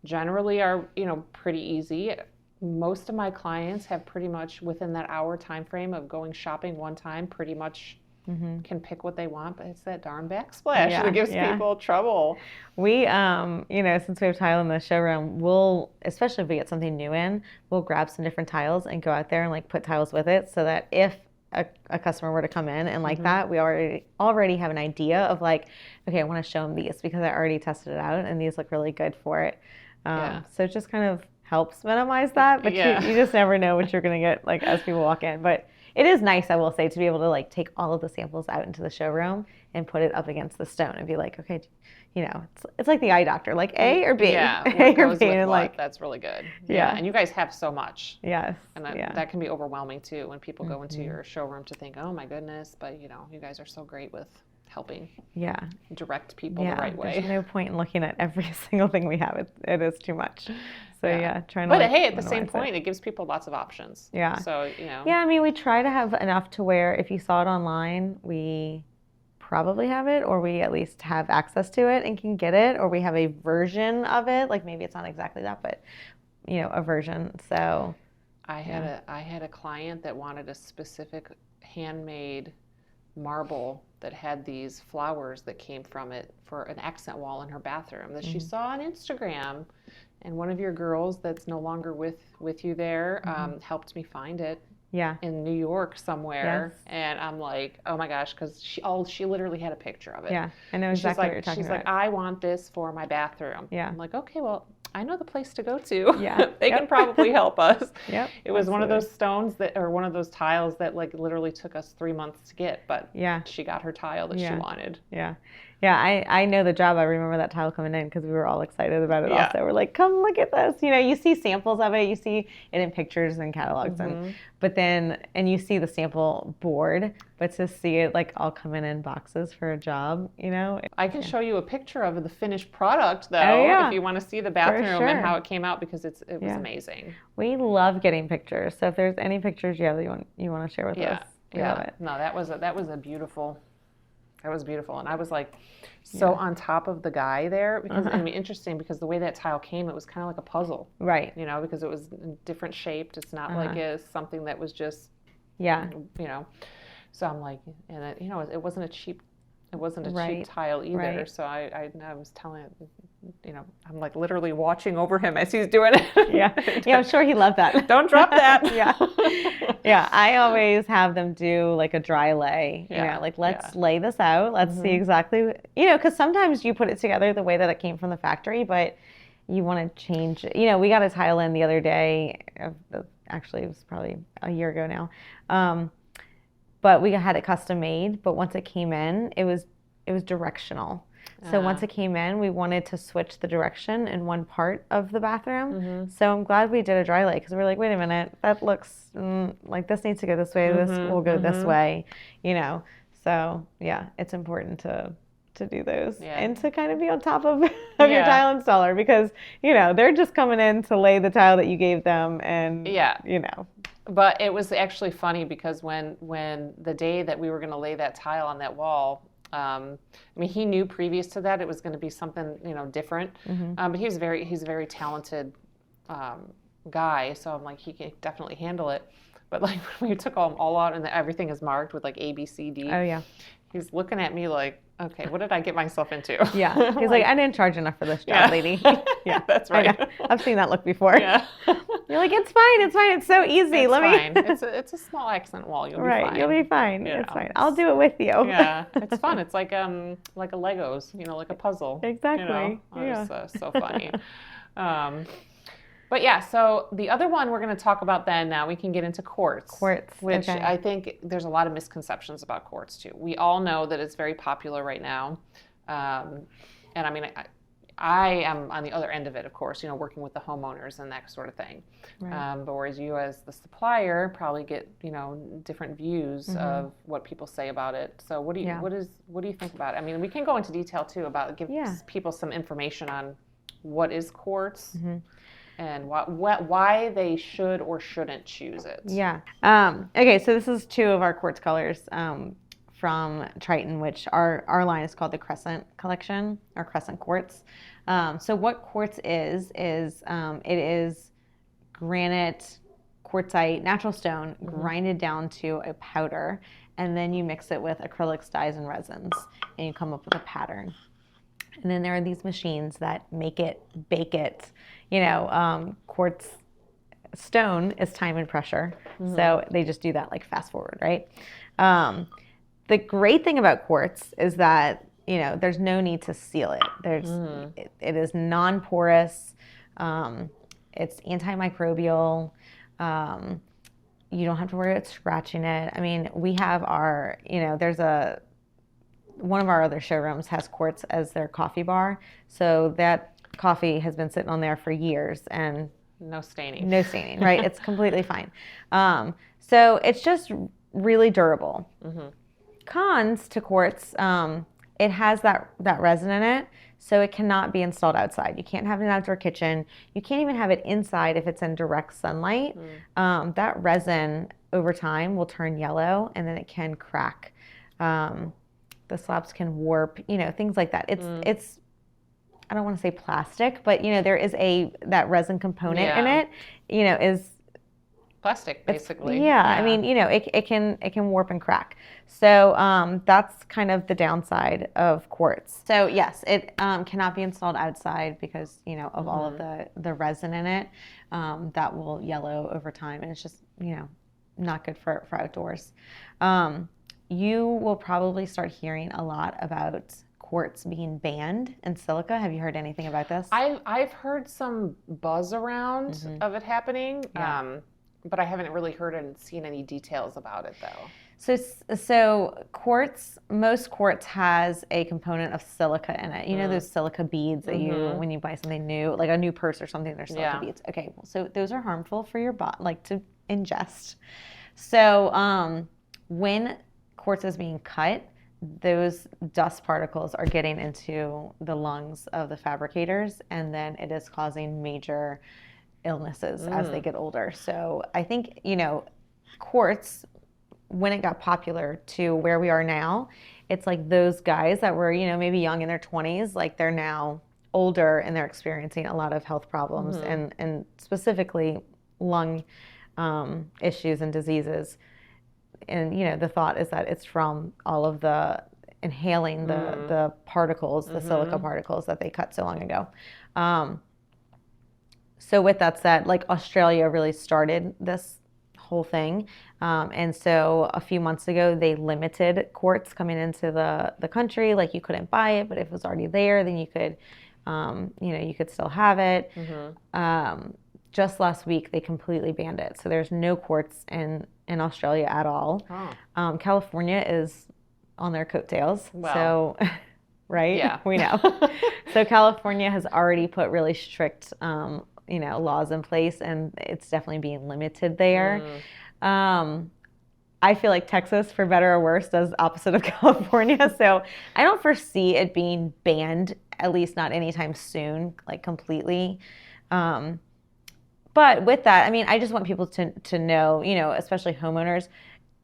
generally are, you know, pretty easy. Most of my clients have pretty much within that hour time frame of going shopping one time pretty much can pick what they want, but it's that darn backsplash that gives people trouble. We, you know, since we have tile in the showroom, we'll, especially if we get something new in, we'll grab some different tiles and go out there and like put tiles with it so that if a customer were to come in and like that, we already have an idea of like, okay, I want to show them these because I already tested it out and these look really good for it. So it just kind of helps minimize that, but you just never know what you're going to get like as people walk in. But it is nice, I will say, to be able to like take all of the samples out into the showroom and put it up against the stone and be like, okay, you know, it's like the eye doctor, like A or B. Yeah, A or B, and like that's really good. Yeah, and you guys have so much. Yes, and that can be overwhelming too when people go into your showroom to think, oh my goodness, but you know, you guys are so great with helping. Direct people the right way. There's no point in looking at every single thing we have. It is too much. So trying to. But hey, at the same point, it gives people lots of options. Yeah. So you know. Yeah, I mean, we try to have enough to where if you saw it online, we probably have it, or we at least have access to it and can get it, or we have a version of it. Like maybe it's not exactly that, but you know, a version. So. I had a client that wanted a specific handmade marble that had these flowers that came from it for an accent wall in her bathroom that she saw on Instagram. And one of your girls that's no longer with you there helped me find it in New York somewhere. And I'm like, oh my gosh, because she literally had a picture of it. Yeah, I know exactly what you're talking about. She's like, I want this for my bathroom. Yeah. I'm like, okay, well, I know the place to go to. Yeah. They can probably help us. It was one of those stones one of those tiles that like literally took us 3 months to get, but she got her tile that she wanted. Yeah, I know the job. I remember that tile coming in because we were all excited about it also. We're like, come look at this. You know, you see samples of it. You see it in pictures and catalogs. And you see the sample board, but to see it like all come in boxes for a job, you know. I can show you a picture of the finished product though, if you want to see the bathroom and how it came out because it was amazing. We love getting pictures. So if there's any pictures you have that you want to share with us, we love it. No, that was a beautiful. That was beautiful. And I was like so on top of the guy there because I mean, interesting because the way that tile came, it was kind of like a puzzle. Right. You know, because it was different shaped. It's not like something that was just, you know. So I'm like, and it, you know, it wasn't a cheap tile either. Right. So I was telling, you know, I'm like literally watching over him as he's doing it. Yeah, I'm sure he loved that. Don't drop that. Yeah. I always have them do like a dry lay. You know, like let's lay this out. Let's see exactly, you know, because sometimes you put it together the way that it came from the factory, but you want to change it. You know, we got a tile in the other day. Actually, it was probably a year ago now. But we had it custom made. But once it came in, it was directional. So once it came in, we wanted to switch the direction in one part of the bathroom. So I'm glad we did a dry lay because we're like, wait a minute, that looks like this needs to go this way. This will go this way, you know. So yeah, it's important to do those and to kind of be on top of your tile installer because, you know, they're just coming in to lay the tile that you gave them and, you know. But it was actually funny because when the day that we were going to lay that tile on that wall, I mean, he knew previous to that it was going to be something, you know, different. But he's a very talented guy, so I'm like, he can definitely handle it. But like when we took them all out and everything is marked with like A, B, C, D. Oh yeah. He's looking at me like, okay, what did I get myself into? Yeah. He's like, I didn't charge enough for this job, lady. Yeah, that's right. I've seen that look before. Yeah. You're like, it's fine. It's so easy. It's a small accent wall. You'll be fine. You'll be fine. It's fine. I'll do it with you. Yeah. It's fun. It's like a Legos, you know, like a puzzle. Exactly. You know? It's so funny. But yeah, so the other one we're going to talk about then now, we can get into quartz. Which I think there's a lot of misconceptions about quartz too. We all know that it's very popular right now. And I mean, I am on the other end of it, of course, you know, working with the homeowners and that sort of thing. Right. But whereas you as the supplier probably get, you know, different views of what people say about it. So what do you think about it? I mean, we can go into detail too about give people some information on what is quartz. And why they should or shouldn't choose it. Yeah. Okay, so this is two of our quartz colors from Triton, which our line is called the Crescent Collection, or Crescent Quartz. So what quartz is it is granite quartzite, natural stone, grinded down to a powder, and then you mix it with acrylics, dyes, and resins, and you come up with a pattern. And then there are these machines that make it, bake it. Quartz stone is time and pressure, so they just do that like fast forward, right? The great thing about quartz is that there's no need to seal it. It is non-porous. It's antimicrobial. You don't have to worry about scratching it. I mean, we have our, one of our other showrooms has quartz as their coffee bar. So that coffee has been sitting on there for years and no staining. No staining, right? It's completely fine. So it's just really durable. Cons to quartz, it has that resin in it, so it cannot be installed outside. You can't have an outdoor kitchen. You can't even have it inside if it's in direct sunlight. That resin over time will turn yellow, and then it can crack. The slabs can warp, things like that. It's I don't want to say plastic, but there is that resin component in it. Is plastic basically. I mean, it can warp and crack. So that's kind of the downside of quartz. So yes, it cannot be installed outside because of all of the resin in it that will yellow over time, and it's just not good for outdoors. You will probably start hearing a lot about quartz being banned in silica. Have you heard anything about this? I've heard some buzz around of it happening, but I haven't really heard and seen any details about it though. So quartz, most quartz has a component of silica in it. Those silica beads that when you buy something new, like a new purse or something, there's silica beads. Okay, so those are harmful for your body, like to ingest. So when quartz is being cut, those dust particles are getting into the lungs of the fabricators, and then it is causing major illnesses as they get older. So I think, quartz, when it got popular to where we are now, it's like those guys that were, maybe young in their 20s, like they're now older and they're experiencing a lot of health problems and specifically lung issues and diseases. And the thought is that it's from all of the inhaling the particles, the silica particles that they cut so long ago. So with that said, like Australia really started this whole thing, and so a few months ago they limited quartz coming into the country. Like you couldn't buy it, but if it was already there, then you could, you could still have it. Just last week they completely banned it, so there's no quartz in Australia at all. California is on their coattails. So, right? Yeah. We know. So California has already put really strict, laws in place, and it's definitely being limited there. I feel like Texas, for better or worse, does opposite of California. So I don't foresee it being banned, at least not anytime soon, like completely. But with that, I mean, I just want people to know, especially homeowners,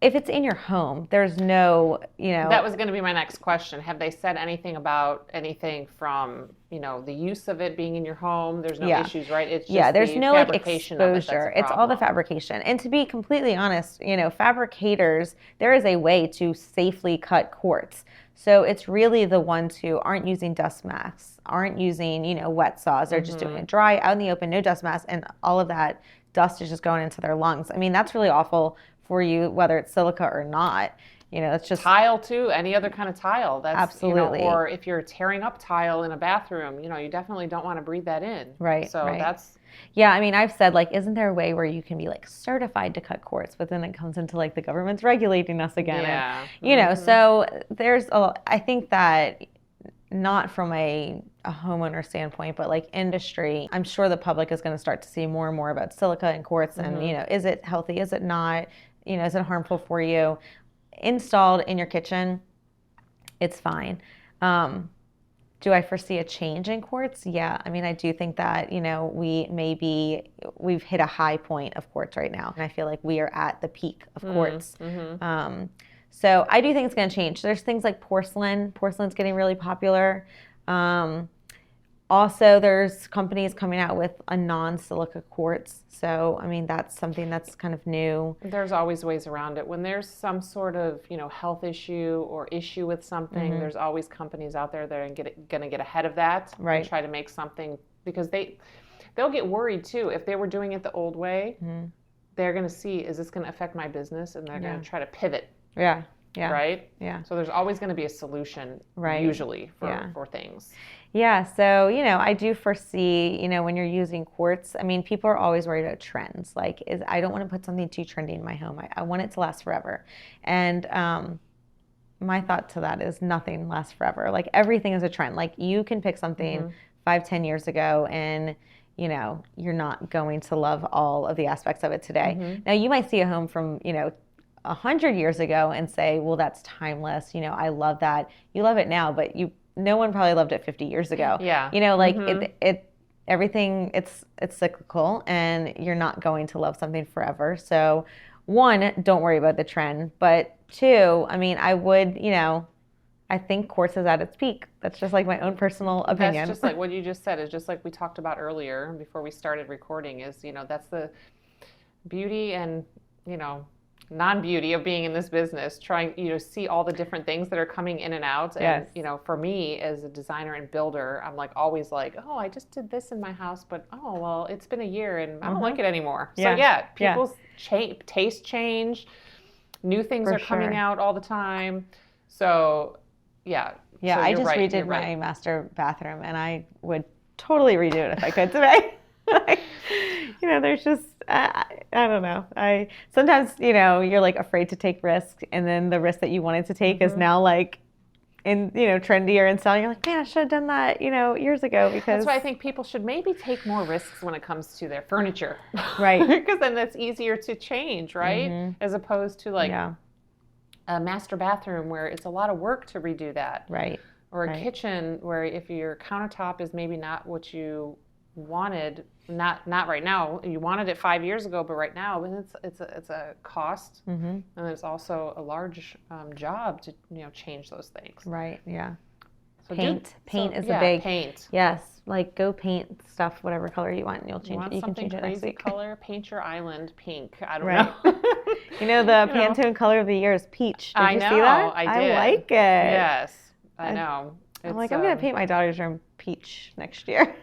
if it's in your home, there's no, That was going to be my next question. Have they said anything about anything from, the use of it being in your home? There's no issues, right? It's just there's the no fabrication like exposure. It's all the fabrication. And to be completely honest, fabricators, there is a way to safely cut quartz. So it's really the ones who aren't using dust masks, aren't using, wet saws. They're just doing it dry, out in the open, no dust mask, and all of that dust is just going into their lungs. I mean, that's really awful for you, whether it's silica or not. It's just tile too. Any other kind of tile. That's absolutely. Or if you're tearing up tile in a bathroom, you definitely don't want to breathe that in. Right. So that's. Yeah, I mean, I've said, like, isn't there a way where you can be, like, certified to cut quartz, but then it comes into, like, the government's regulating us again. Yeah. And, so there's I think that not from a homeowner standpoint, but, like, industry, I'm sure the public is going to start to see more and more about silica and quartz and, is it healthy, is it not, is it harmful for you? Installed in your kitchen, it's fine. Do I foresee a change in quartz? Yeah. I mean, I do think that, we've hit a high point of quartz right now. And I feel like we are at the peak of quartz. So I do think it's going to change. There's things like porcelain. Porcelain's getting really popular. Also, there's companies coming out with a non-silica quartz. So, I mean, that's something that's kind of new. There's always ways around it. When there's some sort of, health issue or issue with something, there's always companies out there that are going to get ahead of that and try to make something, because they'll get worried too. If they were doing it the old way, they're going to see, is this going to affect my business? And they're going to try to pivot. Yeah. Yeah. Right? Yeah. So there's always going to be a solution, usually, for things. Yeah. So, I do foresee, when you're using quartz, I mean, people are always worried about trends. Like, I don't want to put something too trendy in my home. I want it to last forever. And my thought to that is nothing lasts forever. Like, everything is a trend. Like, you can pick something 5-10 years ago and, you're not going to love all of the aspects of it today. Now, you might see a home from, 100 years ago and say, well, that's timeless. I love that. You love it now, but no one probably loved it 50 years ago. Yeah. Everything, it's cyclical, and you're not going to love something forever. So, one, don't worry about the trend. But two, I mean, I would, I think quartz is at its peak. That's just like my own personal opinion. That's just like what you just said. Is just like we talked about earlier before we started recording, is, that's the beauty and, non-beauty of being in this business, trying, see all the different things that are coming in and out. And, for me as a designer and builder, I'm like always like, oh, I just did this in my house, but well, it's been a year and I don't like it anymore. So people's taste change, new things are coming out all the time. So yeah. Yeah, so I just redid my master bathroom, and I would totally redo it if I could today. There's just, I don't know. Sometimes, you're like afraid to take risks, and then the risk that you wanted to take is now like in, trendier and style. You're like, man, I should have done that, years ago, because. That's why I think people should maybe take more risks when it comes to their furniture. Right. Because then that's easier to change, right? As opposed to like a master bathroom where it's a lot of work to redo that. Right. Or a kitchen where if your countertop is maybe not what you wanted, not right now. You wanted it 5 years ago, but right now, it's a cost, and it's also a large job to change those things. Right. Yeah. So paint is a big paint. Yes, like go paint stuff whatever color you want, and you'll change it. You can change it next week. Color, paint your island pink. I don't know. The Pantone color of the year is peach. Did you see that? I did. I like it. Yes, I know. I'm like, I'm gonna paint my daughter's room peach next year.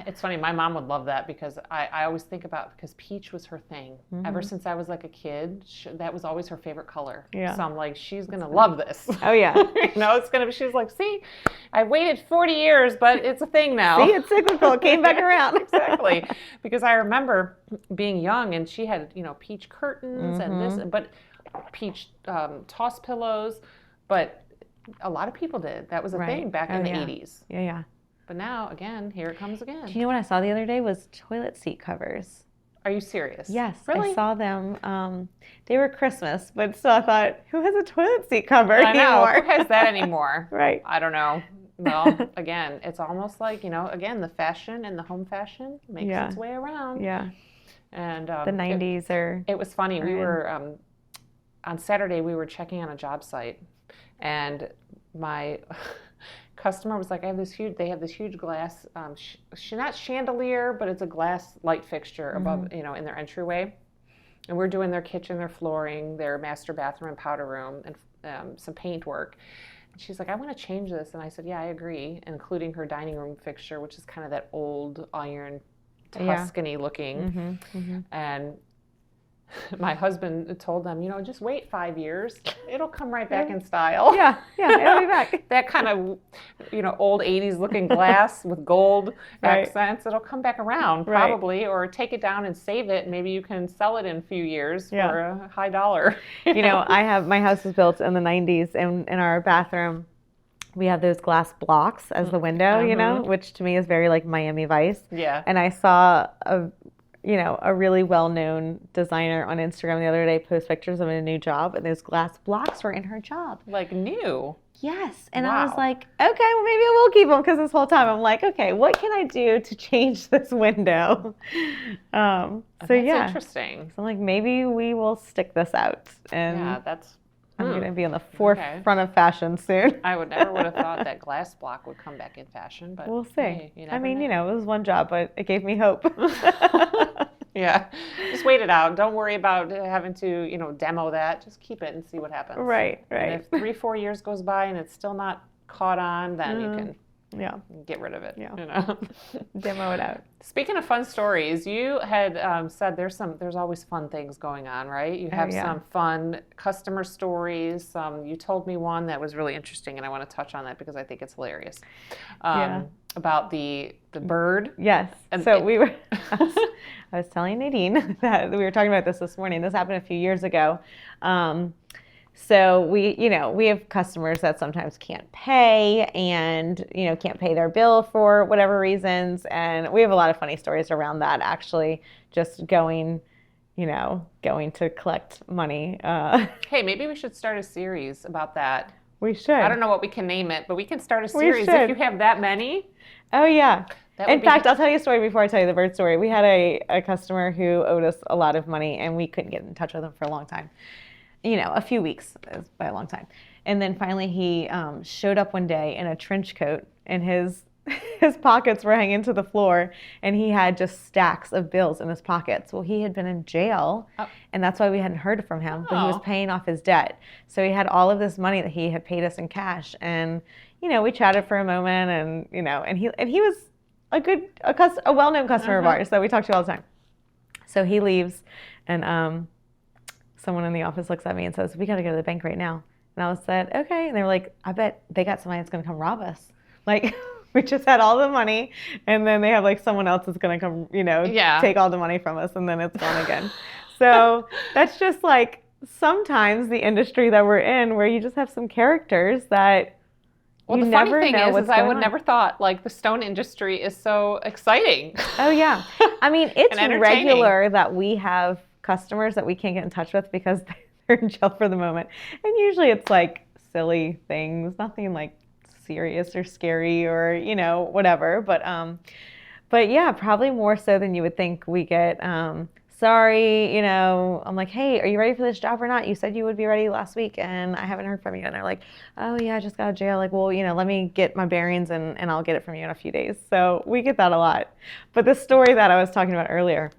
It's funny, my mom would love that, because I always think about, because peach was her thing. Ever since I was like a kid, that was always her favorite color. Yeah. So I'm like, she's going to love this. Oh, yeah. It's going to be, she's like, see, I waited 40 years, but it's a thing now. See, it's cyclical. It came back around. Exactly. Because I remember being young, and she had, peach curtains and this, but peach toss pillows. But a lot of people did. That was a thing back in the 80s. Yeah, yeah. But now, again, here it comes again. Do you know what I saw the other day was toilet seat covers? Are you serious? Yes. Really? I saw them. They were Christmas, but still I thought, who has a toilet seat cover anymore? I know. Who has that anymore? Right. I don't know. Well, again, it's almost like, again, the fashion and the home fashion makes its way around. Yeah. And the 90s It was funny. We were, on Saturday, we were checking on a job site, and my customer was like, they have this huge glass, not chandelier, but it's a glass light fixture above, in their entryway. And we're doing their kitchen, their flooring, their master bathroom and powder room, and some paint work. And she's like, I want to change this. And I said, yeah, I agree, including her dining room fixture, which is kind of that old iron Tuscany looking. And my husband told them, just wait 5 years. It'll come right back in style. Yeah, it'll be back. That kind of, old 80s looking glass with gold accents, it'll come back around probably, or take it down and save it. And maybe you can sell it in a few years for a high dollar. My house was built in the 90s, and in our bathroom, we have those glass blocks as the window, which to me is very like Miami Vice. Yeah. And I saw a really well-known designer on Instagram the other day post pictures of a new job, and those glass blocks were in her job. Like new? Yes. And I was like, okay, well, maybe I will keep them, because this whole time I'm like, okay, what can I do to change this window? That's interesting. So I'm like, maybe we will stick this out. And yeah, that's I'm going to be on the forefront of fashion soon. I would have thought that glass block would come back in fashion, but we'll see. Hey, I mean, know. It was one job, but it gave me hope. Yeah, just wait it out. Don't worry about having to, demo that. Just keep it and see what happens. Right. And if 3-4 years goes by and it's still not caught on, then you can get rid of it. Yeah. Demo it out. Speaking of fun stories, you had said there's always fun things going on, right? You have some fun customer stories. You told me one that was really interesting, and I want to touch on that because I think it's hilarious. About the bird. Yes. And so I was telling Nadine that we were talking about this morning. This happened a few years ago. So we have customers that sometimes can't pay and, can't pay their bill for whatever reasons. And we have a lot of funny stories around that, actually, just going to collect money. Hey, maybe we should start a series about that. We should. I don't know what we can name it, but we can start a series if you have that many. Oh, yeah. In fact, I'll tell you a story before I tell you the bird story. We had a customer who owed us a lot of money, and we couldn't get in touch with him for a long time. A few weeks, by a long time. And then finally he showed up one day in a trench coat, and his pockets were hanging to the floor, and he had just stacks of bills in his pockets. Well, he had been in jail, and that's why we hadn't heard from him, but he was paying off his debt. So he had all of this money that he had paid us in cash, and, we chatted for a moment, and he was a well-known customer of ours that we talk to all the time. So he leaves, and someone in the office looks at me and says, "We got to go to the bank right now." And I said, "Okay." And they were like, "I bet they got somebody that's going to come rob us." Like, we just had all the money, and then they have like someone else that's going to come, take all the money from us, and then it's gone again. So that's just like sometimes the industry that we're in, where you just have some characters that the funny thing is I would never thought like the stone industry is so exciting. Oh yeah, I mean it's regular that we have customers that we can't get in touch with because they're in jail for the moment. And usually it's like silly things, nothing like serious or scary or, whatever. But yeah, probably more so than you would think we get, sorry, I'm like, "Hey, are you ready for this job or not? You said you would be ready last week and I haven't heard from you." And they're like, "Oh yeah, I just got out of jail." Like, "Well, let me get my bearings and I'll get it from you in a few days." So we get that a lot. But the story that I was talking about earlier,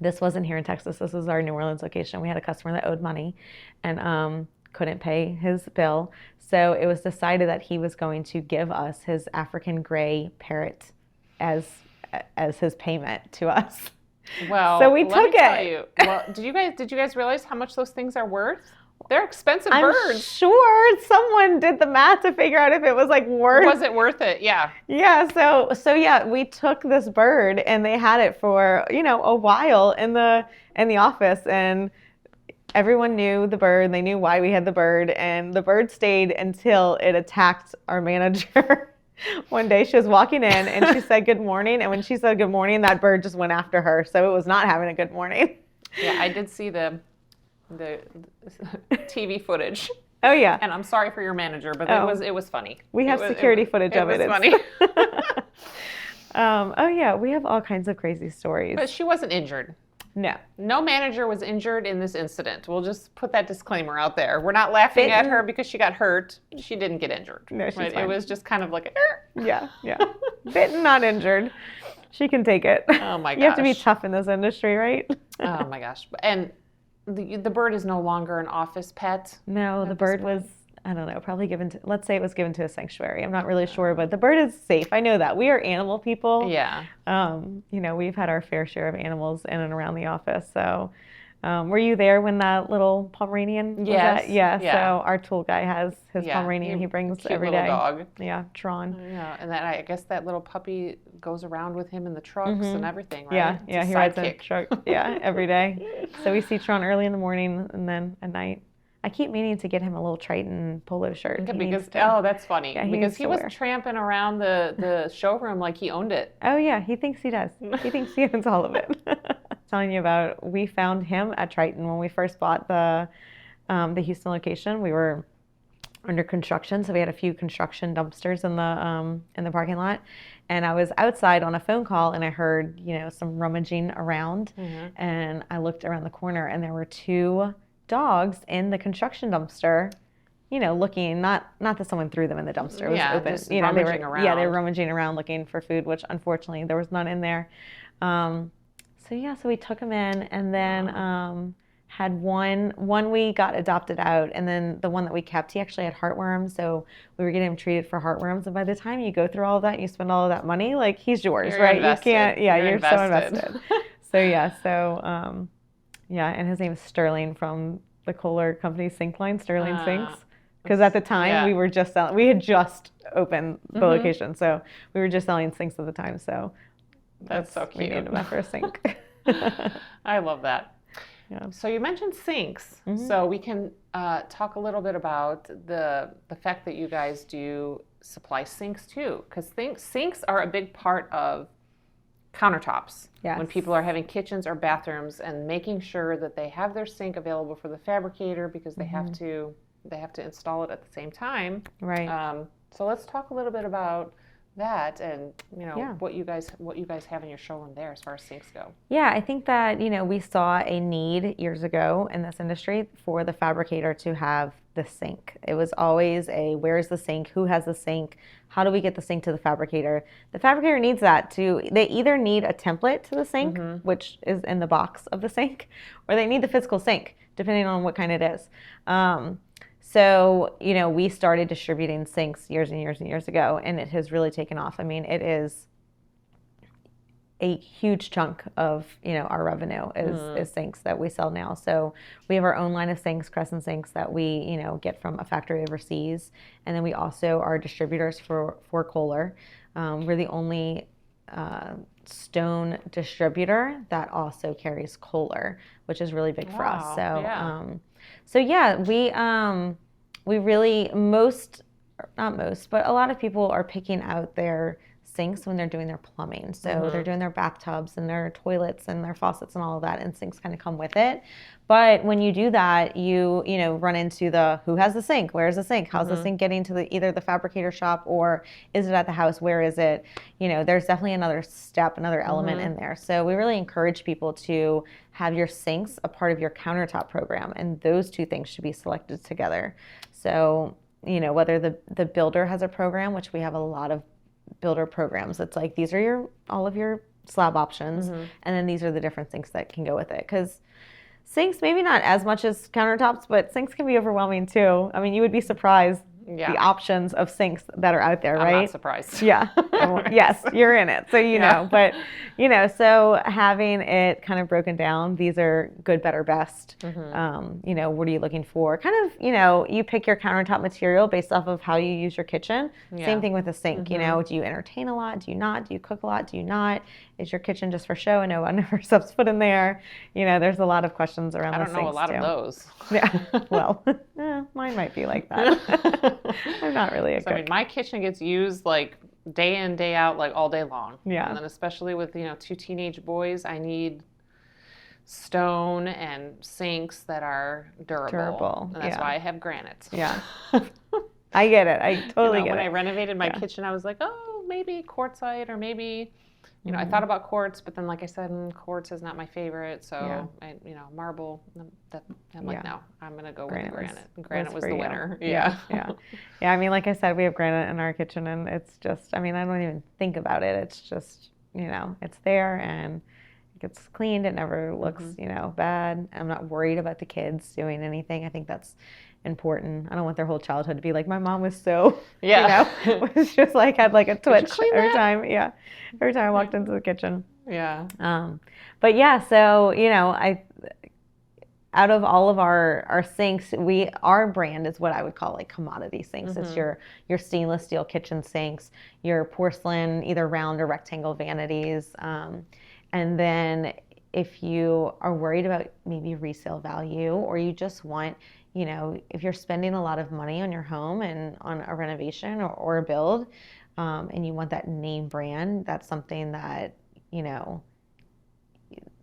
this wasn't here in Texas. This was our New Orleans location. We had a customer that owed money and couldn't pay his bill. So it was decided that he was going to give us his African gray parrot as his payment to us. Well, so we took it. Well, did you guys realize how much those things are worth? They're expensive birds. I'm sure someone did the math to figure out if it was like worth. Was it worth it? Yeah. Yeah. So yeah, we took this bird and they had it for a while in the office, and everyone knew the bird. They knew why we had the bird, and the bird stayed until it attacked our manager. One day she was walking in and she said good morning, and when she said good morning, that bird just went after her. So it was not having a good morning. Yeah, I did see the TV footage. Oh yeah. And I'm sorry for your manager, but it was funny. We have security footage of it. It was funny. Oh yeah, we have all kinds of crazy stories. But she wasn't injured. No. No manager was injured in this incident. We'll just put that disclaimer out there. We're not laughing at her because she got hurt. She didn't get injured. No, she's fine. It was just kind of like a... Yeah. Bitten, not injured. She can take it. Oh my gosh. You have to be tough in this industry, right? Oh my gosh. And the bird is no longer an office pet? No, the bird was, I don't know, probably given to, let's say it was given to a sanctuary. I'm not really sure, but the bird is safe. I know that. We are animal people. Yeah. We've had our fair share of animals in and around the office. So were you there when that little Pomeranian was at? Yeah. So our tool guy has his Pomeranian he brings every day. Dog. Yeah, Tron. Yeah, and then I guess that little puppy goes around with him in the trucks and everything, right? Yeah, he rides in the truck. Yeah, every day. So we see Tron early in the morning and then at night. I keep meaning to get him a little Triton polo shirt. That's funny. Yeah, because he was tramping around the showroom like he owned it. Oh yeah, he thinks he does. He thinks he owns all of it. Telling you about, we found him at Triton when we first bought the Houston location. We were under construction, so we had a few construction dumpsters in the parking lot. And I was outside on a phone call, and I heard some rummaging around, and I looked around the corner, and there were two dogs in the construction dumpster, looking, not that someone threw them in the dumpster. It was open. Just rummaging around. Yeah, they were rummaging around looking for food, which unfortunately there was none in there. So we took them in, and then had one we got adopted out, and then the one that we kept, he actually had heartworms, so we were getting him treated for heartworms. And by the time you go through all of that and you spend all of that money, like, he's yours, You're right? invested. You can't, you're invested. so invested. And his name is Sterling, from the Kohler Company sink line, Sterling Sinks. Because at the time we had just opened the location, so we were just selling sinks at the time. So that's so cute. We named him after a sink. I love that. Yeah. So you mentioned sinks, so we can talk a little bit about the fact that you guys do supply sinks too, because sinks are a big part of countertops. Yes. When people are having kitchens or bathrooms, and making sure that they have their sink available for the fabricator, because they have to install it at the same time. Right. So let's talk a little bit about that, and what you guys have in your showroom there as far as sinks go. Yeah, I think that we saw a need years ago in this industry for the fabricator to have the sink. It was always where's the sink? Who has the sink? How do we get the sink to the fabricator? The fabricator needs that too. They either need a template to the sink, which is in the box of the sink, or they need the physical sink, depending on what kind it is. So, we started distributing sinks years and years and years ago, and it has really taken off. I mean, it is a huge chunk of, our revenue is sinks that we sell now. So we have our own line of sinks, Crescent sinks, that we, get from a factory overseas. And then we also are distributors for Kohler. We're the only stone distributor that also carries Kohler, which is really big for us. So we really, not most, but a lot of people are picking out their sinks when they're doing their plumbing. So they're doing their bathtubs and their toilets and their faucets and all of that, and sinks kind of come with it. But when you do that, you run into who has the sink? Where's the sink? How's the sink getting to either the fabricator shop, or is it at the house? Where is it? There's definitely another step, another element in there. So we really encourage people to have your sinks a part of your countertop program, and those two things should be selected together. So, whether the builder has a program, which we have a lot of builder programs, it's like, these are all of your slab options, and then these are the different sinks that can go with it. Because sinks, maybe not as much as countertops, but sinks can be overwhelming too. I mean, you would be surprised the options of sinks that are out there, right? I'm not surprised. Yeah. Yes, you're in it, so know. But so having it kind of broken down, these are good, better, best. What are you looking for? Kind of, you pick your countertop material based off of how you use your kitchen. Same thing with a sink. Do you entertain a lot? Do you not? Do you cook a lot? Do you not? Is your kitchen just for show and no one ever steps foot in there? There's a lot of questions around the sinks. I don't know a lot of those. Yeah. Well, mine might be like that. I'm not really a cook. I mean, my kitchen gets used like day in, day out, like all day long. Yeah. And then especially with, two teenage boys, I need stone and sinks that are durable. And that's why I have granite. Yeah. I get it. I totally get it. When I renovated my kitchen, I was like, oh, maybe quartzite, or maybe, I thought about quartz, but then, like I said, quartz is not my favorite. So, marble, I'm like, no, I'm going to go with granite. Granite was the winner. Yeah. I mean, like I said, we have granite in our kitchen, and it's just, I don't even think about it. It's just, it's there, and it gets cleaned. It never looks, bad. I'm not worried about the kids doing anything. I think that's important. I don't want their whole childhood to be like, my mom was so, was just like, had like a twitch every time. Yeah. Every time I walked into the kitchen. Yeah. But yeah, so, out of all of our sinks, our brand is what I would call like commodity sinks. It's your stainless steel kitchen sinks, your porcelain, either round or rectangle vanities. And then if you are worried about maybe resale value, or you just want, if you're spending a lot of money on your home and on a renovation or a build, and you want that name brand, that's something that,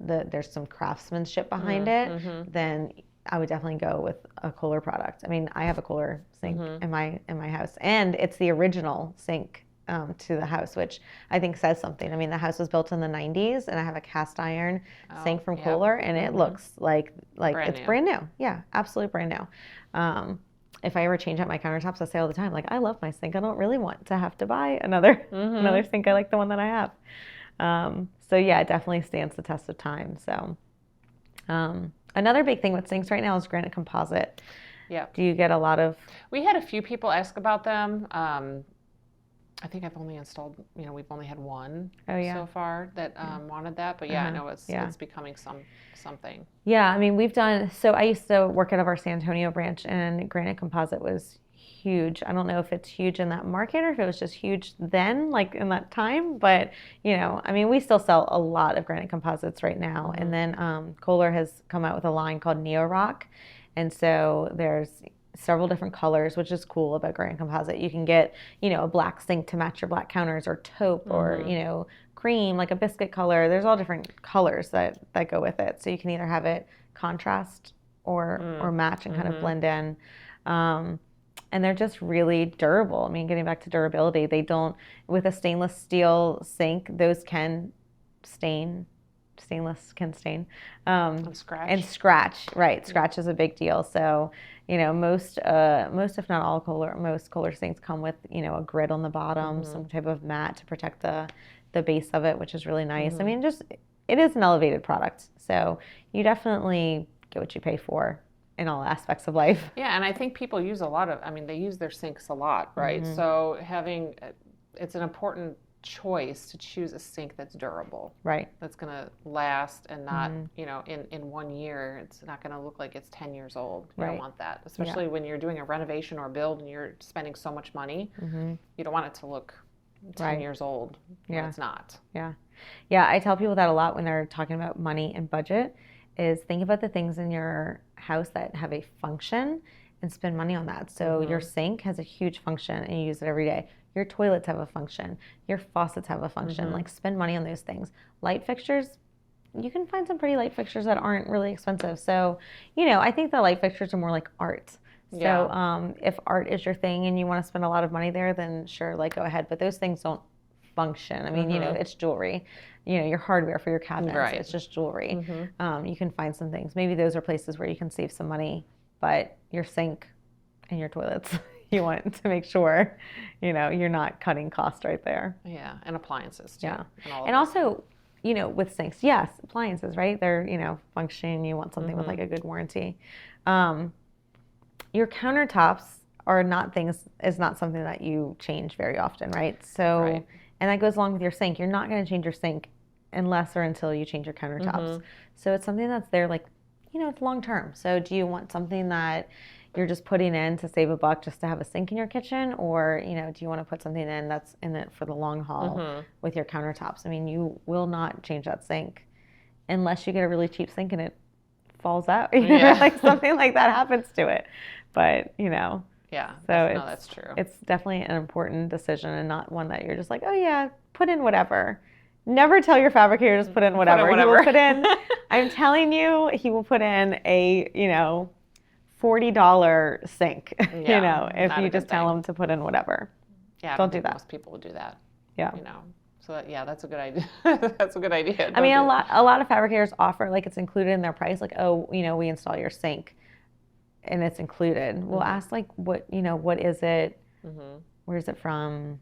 there's some craftsmanship behind it, then I would definitely go with a Kohler product. I mean, I have a Kohler sink in my house, and it's the original sink to the house, which I think says something. I mean, the house was built in the 90s, and I have a cast iron sink from Kohler, and it looks like it's brand new. Yeah, absolutely brand new. If I ever change out my countertops, I say all the time, like, I love my sink. I don't really want to have to buy another sink. I like the one that I have. So yeah, it definitely stands the test of time. So another big thing with sinks right now is granite composite. Yeah. Do you get a lot of? We had a few people ask about them. I think I've only installed, we've only had one so far that wanted that. But I know it's becoming something. Yeah, I mean, so I used to work out of our San Antonio branch, and granite composite was huge. I don't know if it's huge in that market or if it was just huge then, like in that time. But, I mean, we still sell a lot of granite composites right now. And then Kohler has come out with a line called Neo Rock. And so there's several different colors, which is cool about granite composite. You can get, a black sink to match your black counters, or taupe, or, cream, like a biscuit color. There's all different colors that go with it. So you can either have it contrast or match and kind of blend in. And they're just really durable. I mean, getting back to durability, they don't, with a stainless steel sink, those can stain. Stainless can stain. And scratch. And scratch, right. Scratch is a big deal. So, most if not all most Kohler sinks come with, a grid on the bottom, some type of mat to protect the base of it, which is really nice. I mean, it is an elevated product. So you definitely get what you pay for in all aspects of life. Yeah, and I think people use they use their sinks a lot, right? So it's an important choice to choose a sink that's durable, right? That's going to last and not, in 1 year, it's not going to look like it's 10 years old. You don't want that, especially when you're doing a renovation or build and you're spending so much money. You don't want it to look 10 years old when it's not. Yeah, I tell people that a lot when they're talking about money and budget, is think about the things in your house that have a function and spend money on that. So your sink has a huge function and you use it every day. Your toilets have a function. Your faucets have a function. Like, spend money on those things. Light fixtures, you can find some pretty light fixtures that aren't really expensive. So, I think the light fixtures are more like art. So if art is your thing and you want to spend a lot of money there, then sure, like, go ahead. But those things don't function. I mean, it's jewelry. Your hardware for your cabinets. Right. It's just jewelry. You can find some things. Maybe those are places where you can save some money. But your sink and your toilets, you want to make sure, you're not cutting cost right there. Yeah, and appliances too. Yeah, and also, with sinks, yes, appliances, right? They're, functioning. You want something with like a good warranty. Your countertops is not something that you change very often, right? So, and that goes along with your sink. You're not going to change your sink unless or until you change your countertops. So it's something that's there, like, it's long term. So do you want something that you're just putting in to save a buck just to have a sink in your kitchen? Or, do you want to put something in that's in it for the long haul with your countertops? I mean, you will not change that sink unless you get a really cheap sink and it falls out. Like something like that happens to it. But, Yeah, so that's true. It's definitely an important decision and not one that you're just like, oh yeah, put in whatever. Never tell your fabricator just put in whatever. He will put in, I'm telling you, he will put in a, $40 sink, if you just tell him to put in whatever. Yeah, don't do that. Most people would do that. Yeah. So that's a good idea. That's a good idea. I mean, a lot of fabricators offer, like, it's included in their price, like, oh, we install your sink and it's included. We'll ask, like, what is it? Where is it from?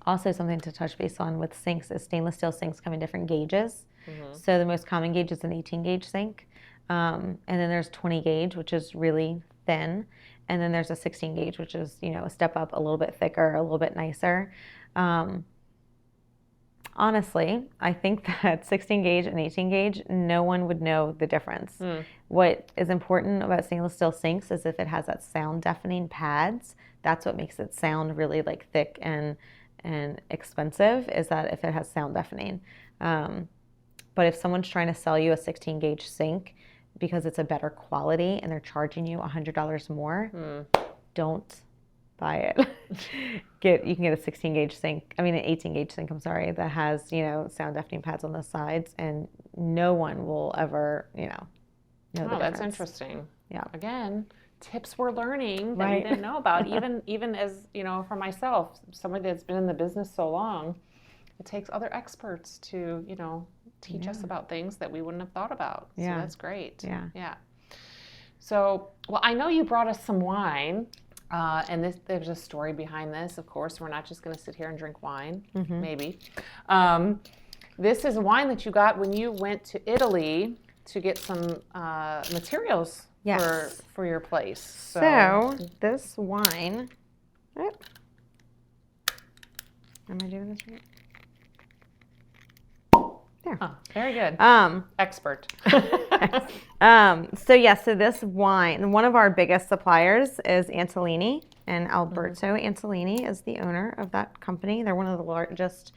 Also, something to touch base on with sinks is stainless steel sinks come in different gauges. So the most common gauge is an 18 gauge sink. And then there's 20 gauge, which is really thin. And then there's a 16 gauge, which is, a step up, a little bit thicker, a little bit nicer. Honestly, I think that 16 gauge and 18 gauge, no one would know the difference. What is important about stainless steel sinks is if it has that sound deafening pads, that's what makes it sound really like thick and expensive, is that if it has sound deafening. But if someone's trying to sell you a 16 gauge sink because it's a better quality and they're charging you $100 more, don't buy it. You can get a 16 gauge sink, an 18 gauge sink, that has, sound deafening pads on the sides, and no one will ever, know the difference. That's interesting. Yeah. Again, tips we're learning that we didn't know about. Even as, for myself, somebody that's been in the business so long, it takes other experts to, teach us about things that we wouldn't have thought about. So that's great. Yeah. So, well, I know you brought us some wine, and there's a story behind this. Of course, we're not just going to sit here and drink wine, maybe. This is wine that you got when you went to Italy to get some materials for your place. So this wine, am I doing this right? There. Oh, very good. Expert. So this wine, one of our biggest suppliers is Antolini, and Alberto Antolini is the owner of that company. They're one of the largest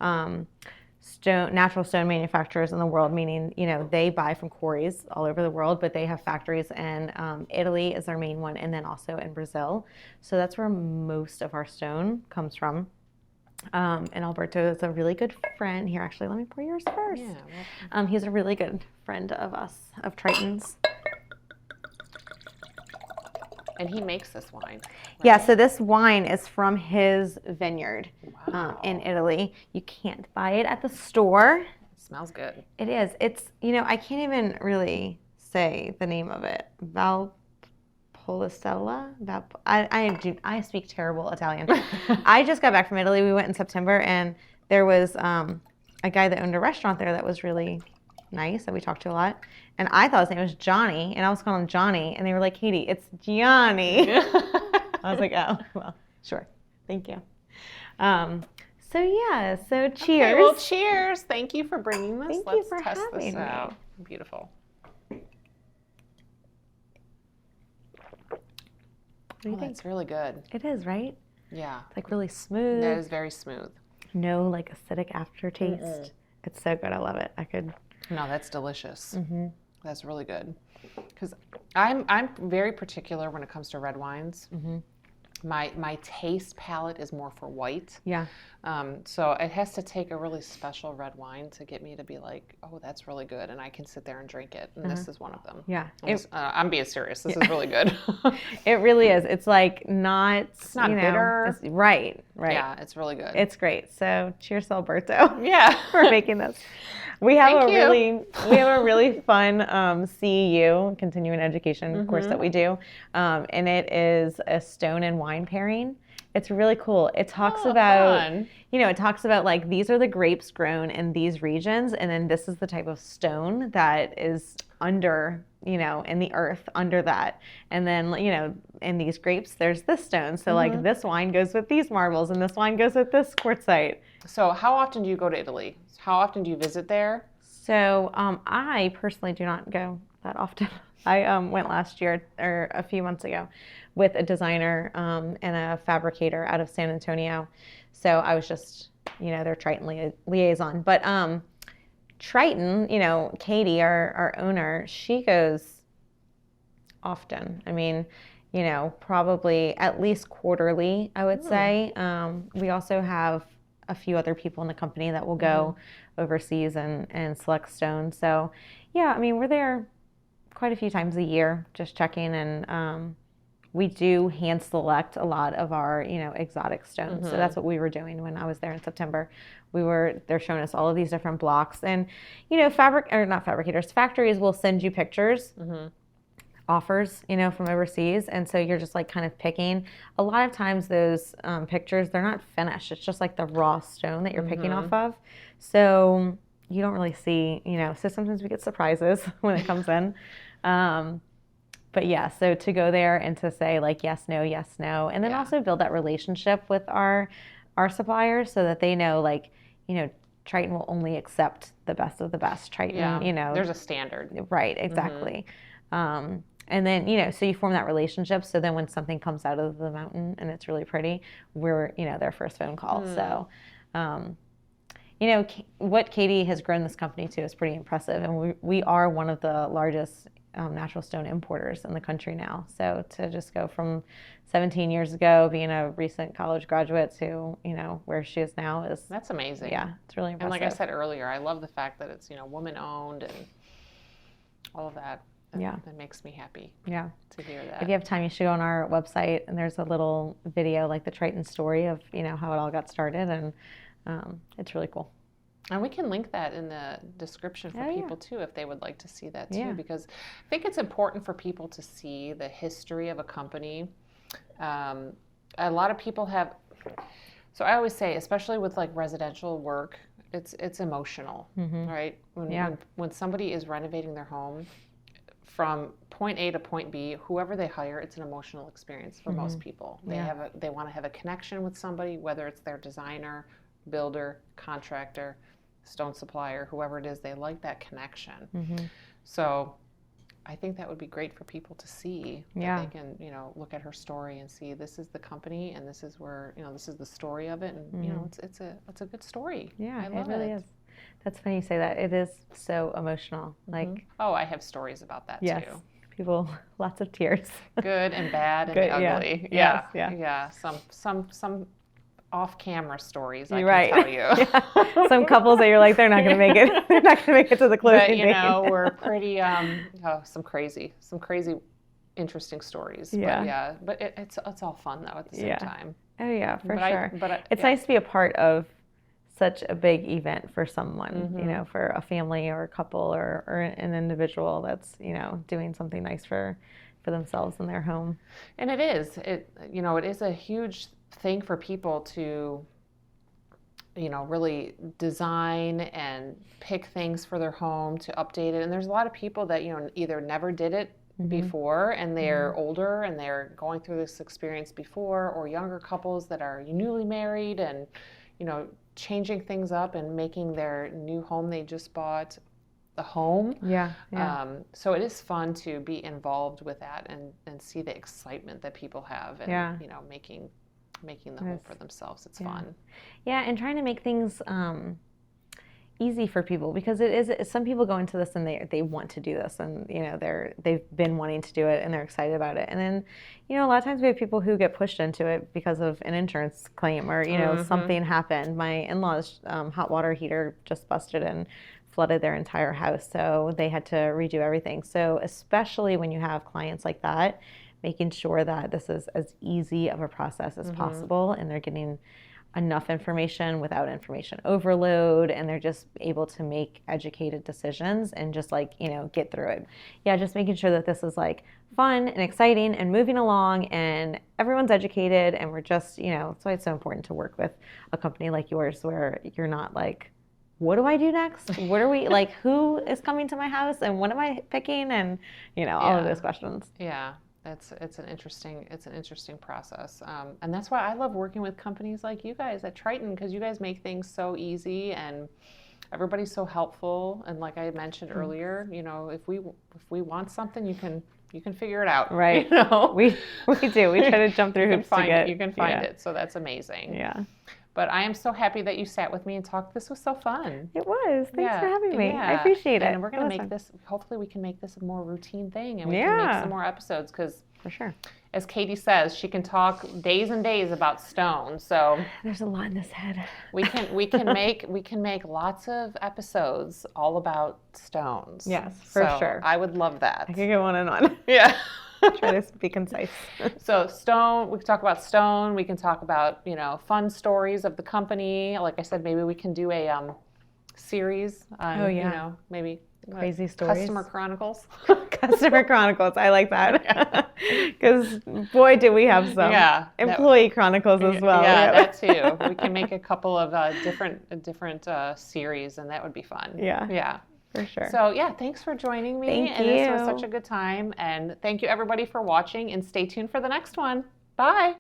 natural stone manufacturers in the world, meaning, they buy from quarries all over the world, but they have factories in Italy is their main one, and then also in Brazil. So that's where most of our stone comes from. And Alberto is a really good friend. Here, actually, let me pour yours first. Yeah, he's a really good friend of us, of Triton's. And he makes this wine. Right? Yeah, so this wine is from his vineyard in Italy. You can't buy it at the store. It smells good. It is. It's, I can't even really say the name of it. Valpolicella? I speak terrible Italian. I just got back from Italy. We went in September, and there was a guy that owned a restaurant there that was really nice, that we talked to a lot. And I thought his name was Johnny, and I was calling him Johnny, and they were like, Katie, it's Gianni. I was like, oh, well, sure. Thank you. So cheers. Okay, well, cheers. Thank you for bringing this. Thank you for having me. Out. Beautiful. What do you think? That's really good. It is, right? Yeah. It's like really smooth. That is very smooth. No like acidic aftertaste. Mm-mm. It's so good. I love it. No, that's delicious. Mm-hmm. That's really good. Because I'm very particular when it comes to red wines. Mm-hmm. My taste palette is more for white. Yeah. So it has to take a really special red wine to get me to be like, oh, that's really good, and I can sit there and drink it. And this is one of them. Yeah. I'm being serious. This is really good. It really is. It's like It's not bitter. It's, right. Yeah, it's really good. It's great. So cheers, Alberto. Yeah. For making this. We have a really fun CEU, continuing education course that we do, and it is a stone and wine pairing. It's really cool. It talks about, it talks about like these are the grapes grown in these regions, and then this is the type of stone that is under, in the earth under that, and then in these grapes there's this stone. So like this wine goes with these marbles, and this wine goes with this quartzite. So how often do you go to Italy? How often do you visit there? So I personally do not go that often. I went last year or a few months ago with a designer and a fabricator out of San Antonio. So I was just, their Triton liaison. But Triton, Katie, our owner, she goes often. I mean, probably at least quarterly, I would say. We also have a few other people in the company that will go overseas and select stones. So yeah, I mean, we're there quite a few times a year, just checking, and we do hand select a lot of our, exotic stones. So that's what we were doing when I was there in September. They're showing us all of these different blocks, and, factories will send you pictures, offers, from overseas. And so you're just like kind of picking. A lot of times those pictures, they're not finished. It's just like the raw stone that you're picking off of. So you don't really see, so sometimes we get surprises when it comes in. But yeah, so to go there and to say like, yes, no, and then also build that relationship with our suppliers so that they know like, Triton will only accept the best of the best. Triton, there's a standard. Right, exactly. And then, so you form that relationship. So then when something comes out of the mountain and it's really pretty, we're, their first phone call. So, what Katie has grown this company to is pretty impressive. And we are one of the largest natural stone importers in the country now. So to just go from 17 years ago, being a recent college graduate to, where she is now that's amazing. Yeah, it's really impressive. And like I said earlier, I love the fact that it's, woman owned and all of that. That makes me happy. Yeah. To hear that. If you have time, you should go on our website, and there's a little video, like the Triton story of, how it all got started, and it's really cool. And we can link that in the description for people too, if they would like to see that too, because I think it's important for people to see the history of a company. A lot of people have, so I always say, especially with like residential work, it's emotional, right? When somebody is renovating their home from point A to point B, whoever they hire, it's an emotional experience for most people. They want to have a connection with somebody, whether it's their designer, builder, contractor, stone supplier, whoever it is, they like that connection. So I think that would be great for people to see. That they can, look at her story and see this is the company and this is where, this is the story of it. And, it's a good story. Yeah, I love it really is. That's funny you say that. It is so emotional. Like, oh, I have stories about that too. People, lots of tears. Good and bad and good, ugly. Yeah. Some off-camera stories, I can tell you. Some couples that you're like, they're not going to make it. They're not going to make it to the closing date. But, we're pretty, some crazy, interesting stories. But it's all fun, though, at the same time. Oh, yeah, for sure. It's nice to be a part of such a big event for someone, for a family or a couple or an individual that's, doing something nice for themselves in their home. And it is. It is a huge thing for people to, really design and pick things for their home, to update it. And there's a lot of people that, either never did it before and they're older and they're going through this experience before, or younger couples that are newly married and, changing things up and making their new home they just bought the home. So it is fun to be involved with that and see the excitement that people have and, making the home for themselves. It's fun. Yeah, and trying to make things easy for people, because it is, some people go into this and they want to do this, and they've been wanting to do it and they're excited about it, and then a lot of times we have people who get pushed into it because of an insurance claim or something happened. My in-laws' hot water heater just busted and flooded their entire house, so they had to redo everything. So especially when you have clients like that, making sure that this is as easy of a process as possible, and they're getting enough information without information overload, and they're just able to make educated decisions and just get through it. Just making sure that this is fun and exciting and moving along and everyone's educated, and we're just, that's why it's so important to work with a company like yours where you're not like, what do I do next? What are we who is coming to my house and what am I picking? And all of those questions. Yeah. It's an interesting process, and that's why I love working with companies like you guys at Triton, because you guys make things so easy and everybody's so helpful. And like I mentioned earlier, if we want something, you can figure it out, right? We do. We try to jump through hoops to get. You can find it, so that's amazing. Yeah. But I am so happy that you sat with me and talked. This was so fun. It was. Thanks for having me. I appreciate it. And we're going to make this, hopefully we can make this a more routine thing, and we can make some more episodes, because for sure, as Katie says, she can talk days and days about stone. So there's a lot in this head. we can make lots of episodes all about stones. Yes, for sure. I would love that. I could go on and on. Yeah. Try to be concise. So stone, we can talk about stone. We can talk about, fun stories of the company. Like I said, maybe we can do a series on, maybe crazy stories. Customer Chronicles. Customer Chronicles. I like that. Because boy, do we have some. Employee Chronicles as well. Yeah, that too. We can make a couple of different series, and that would be fun. Yeah. For sure. So thanks for joining me. Thank you. This was such a good time. And thank you everybody for watching, and stay tuned for the next one. Bye.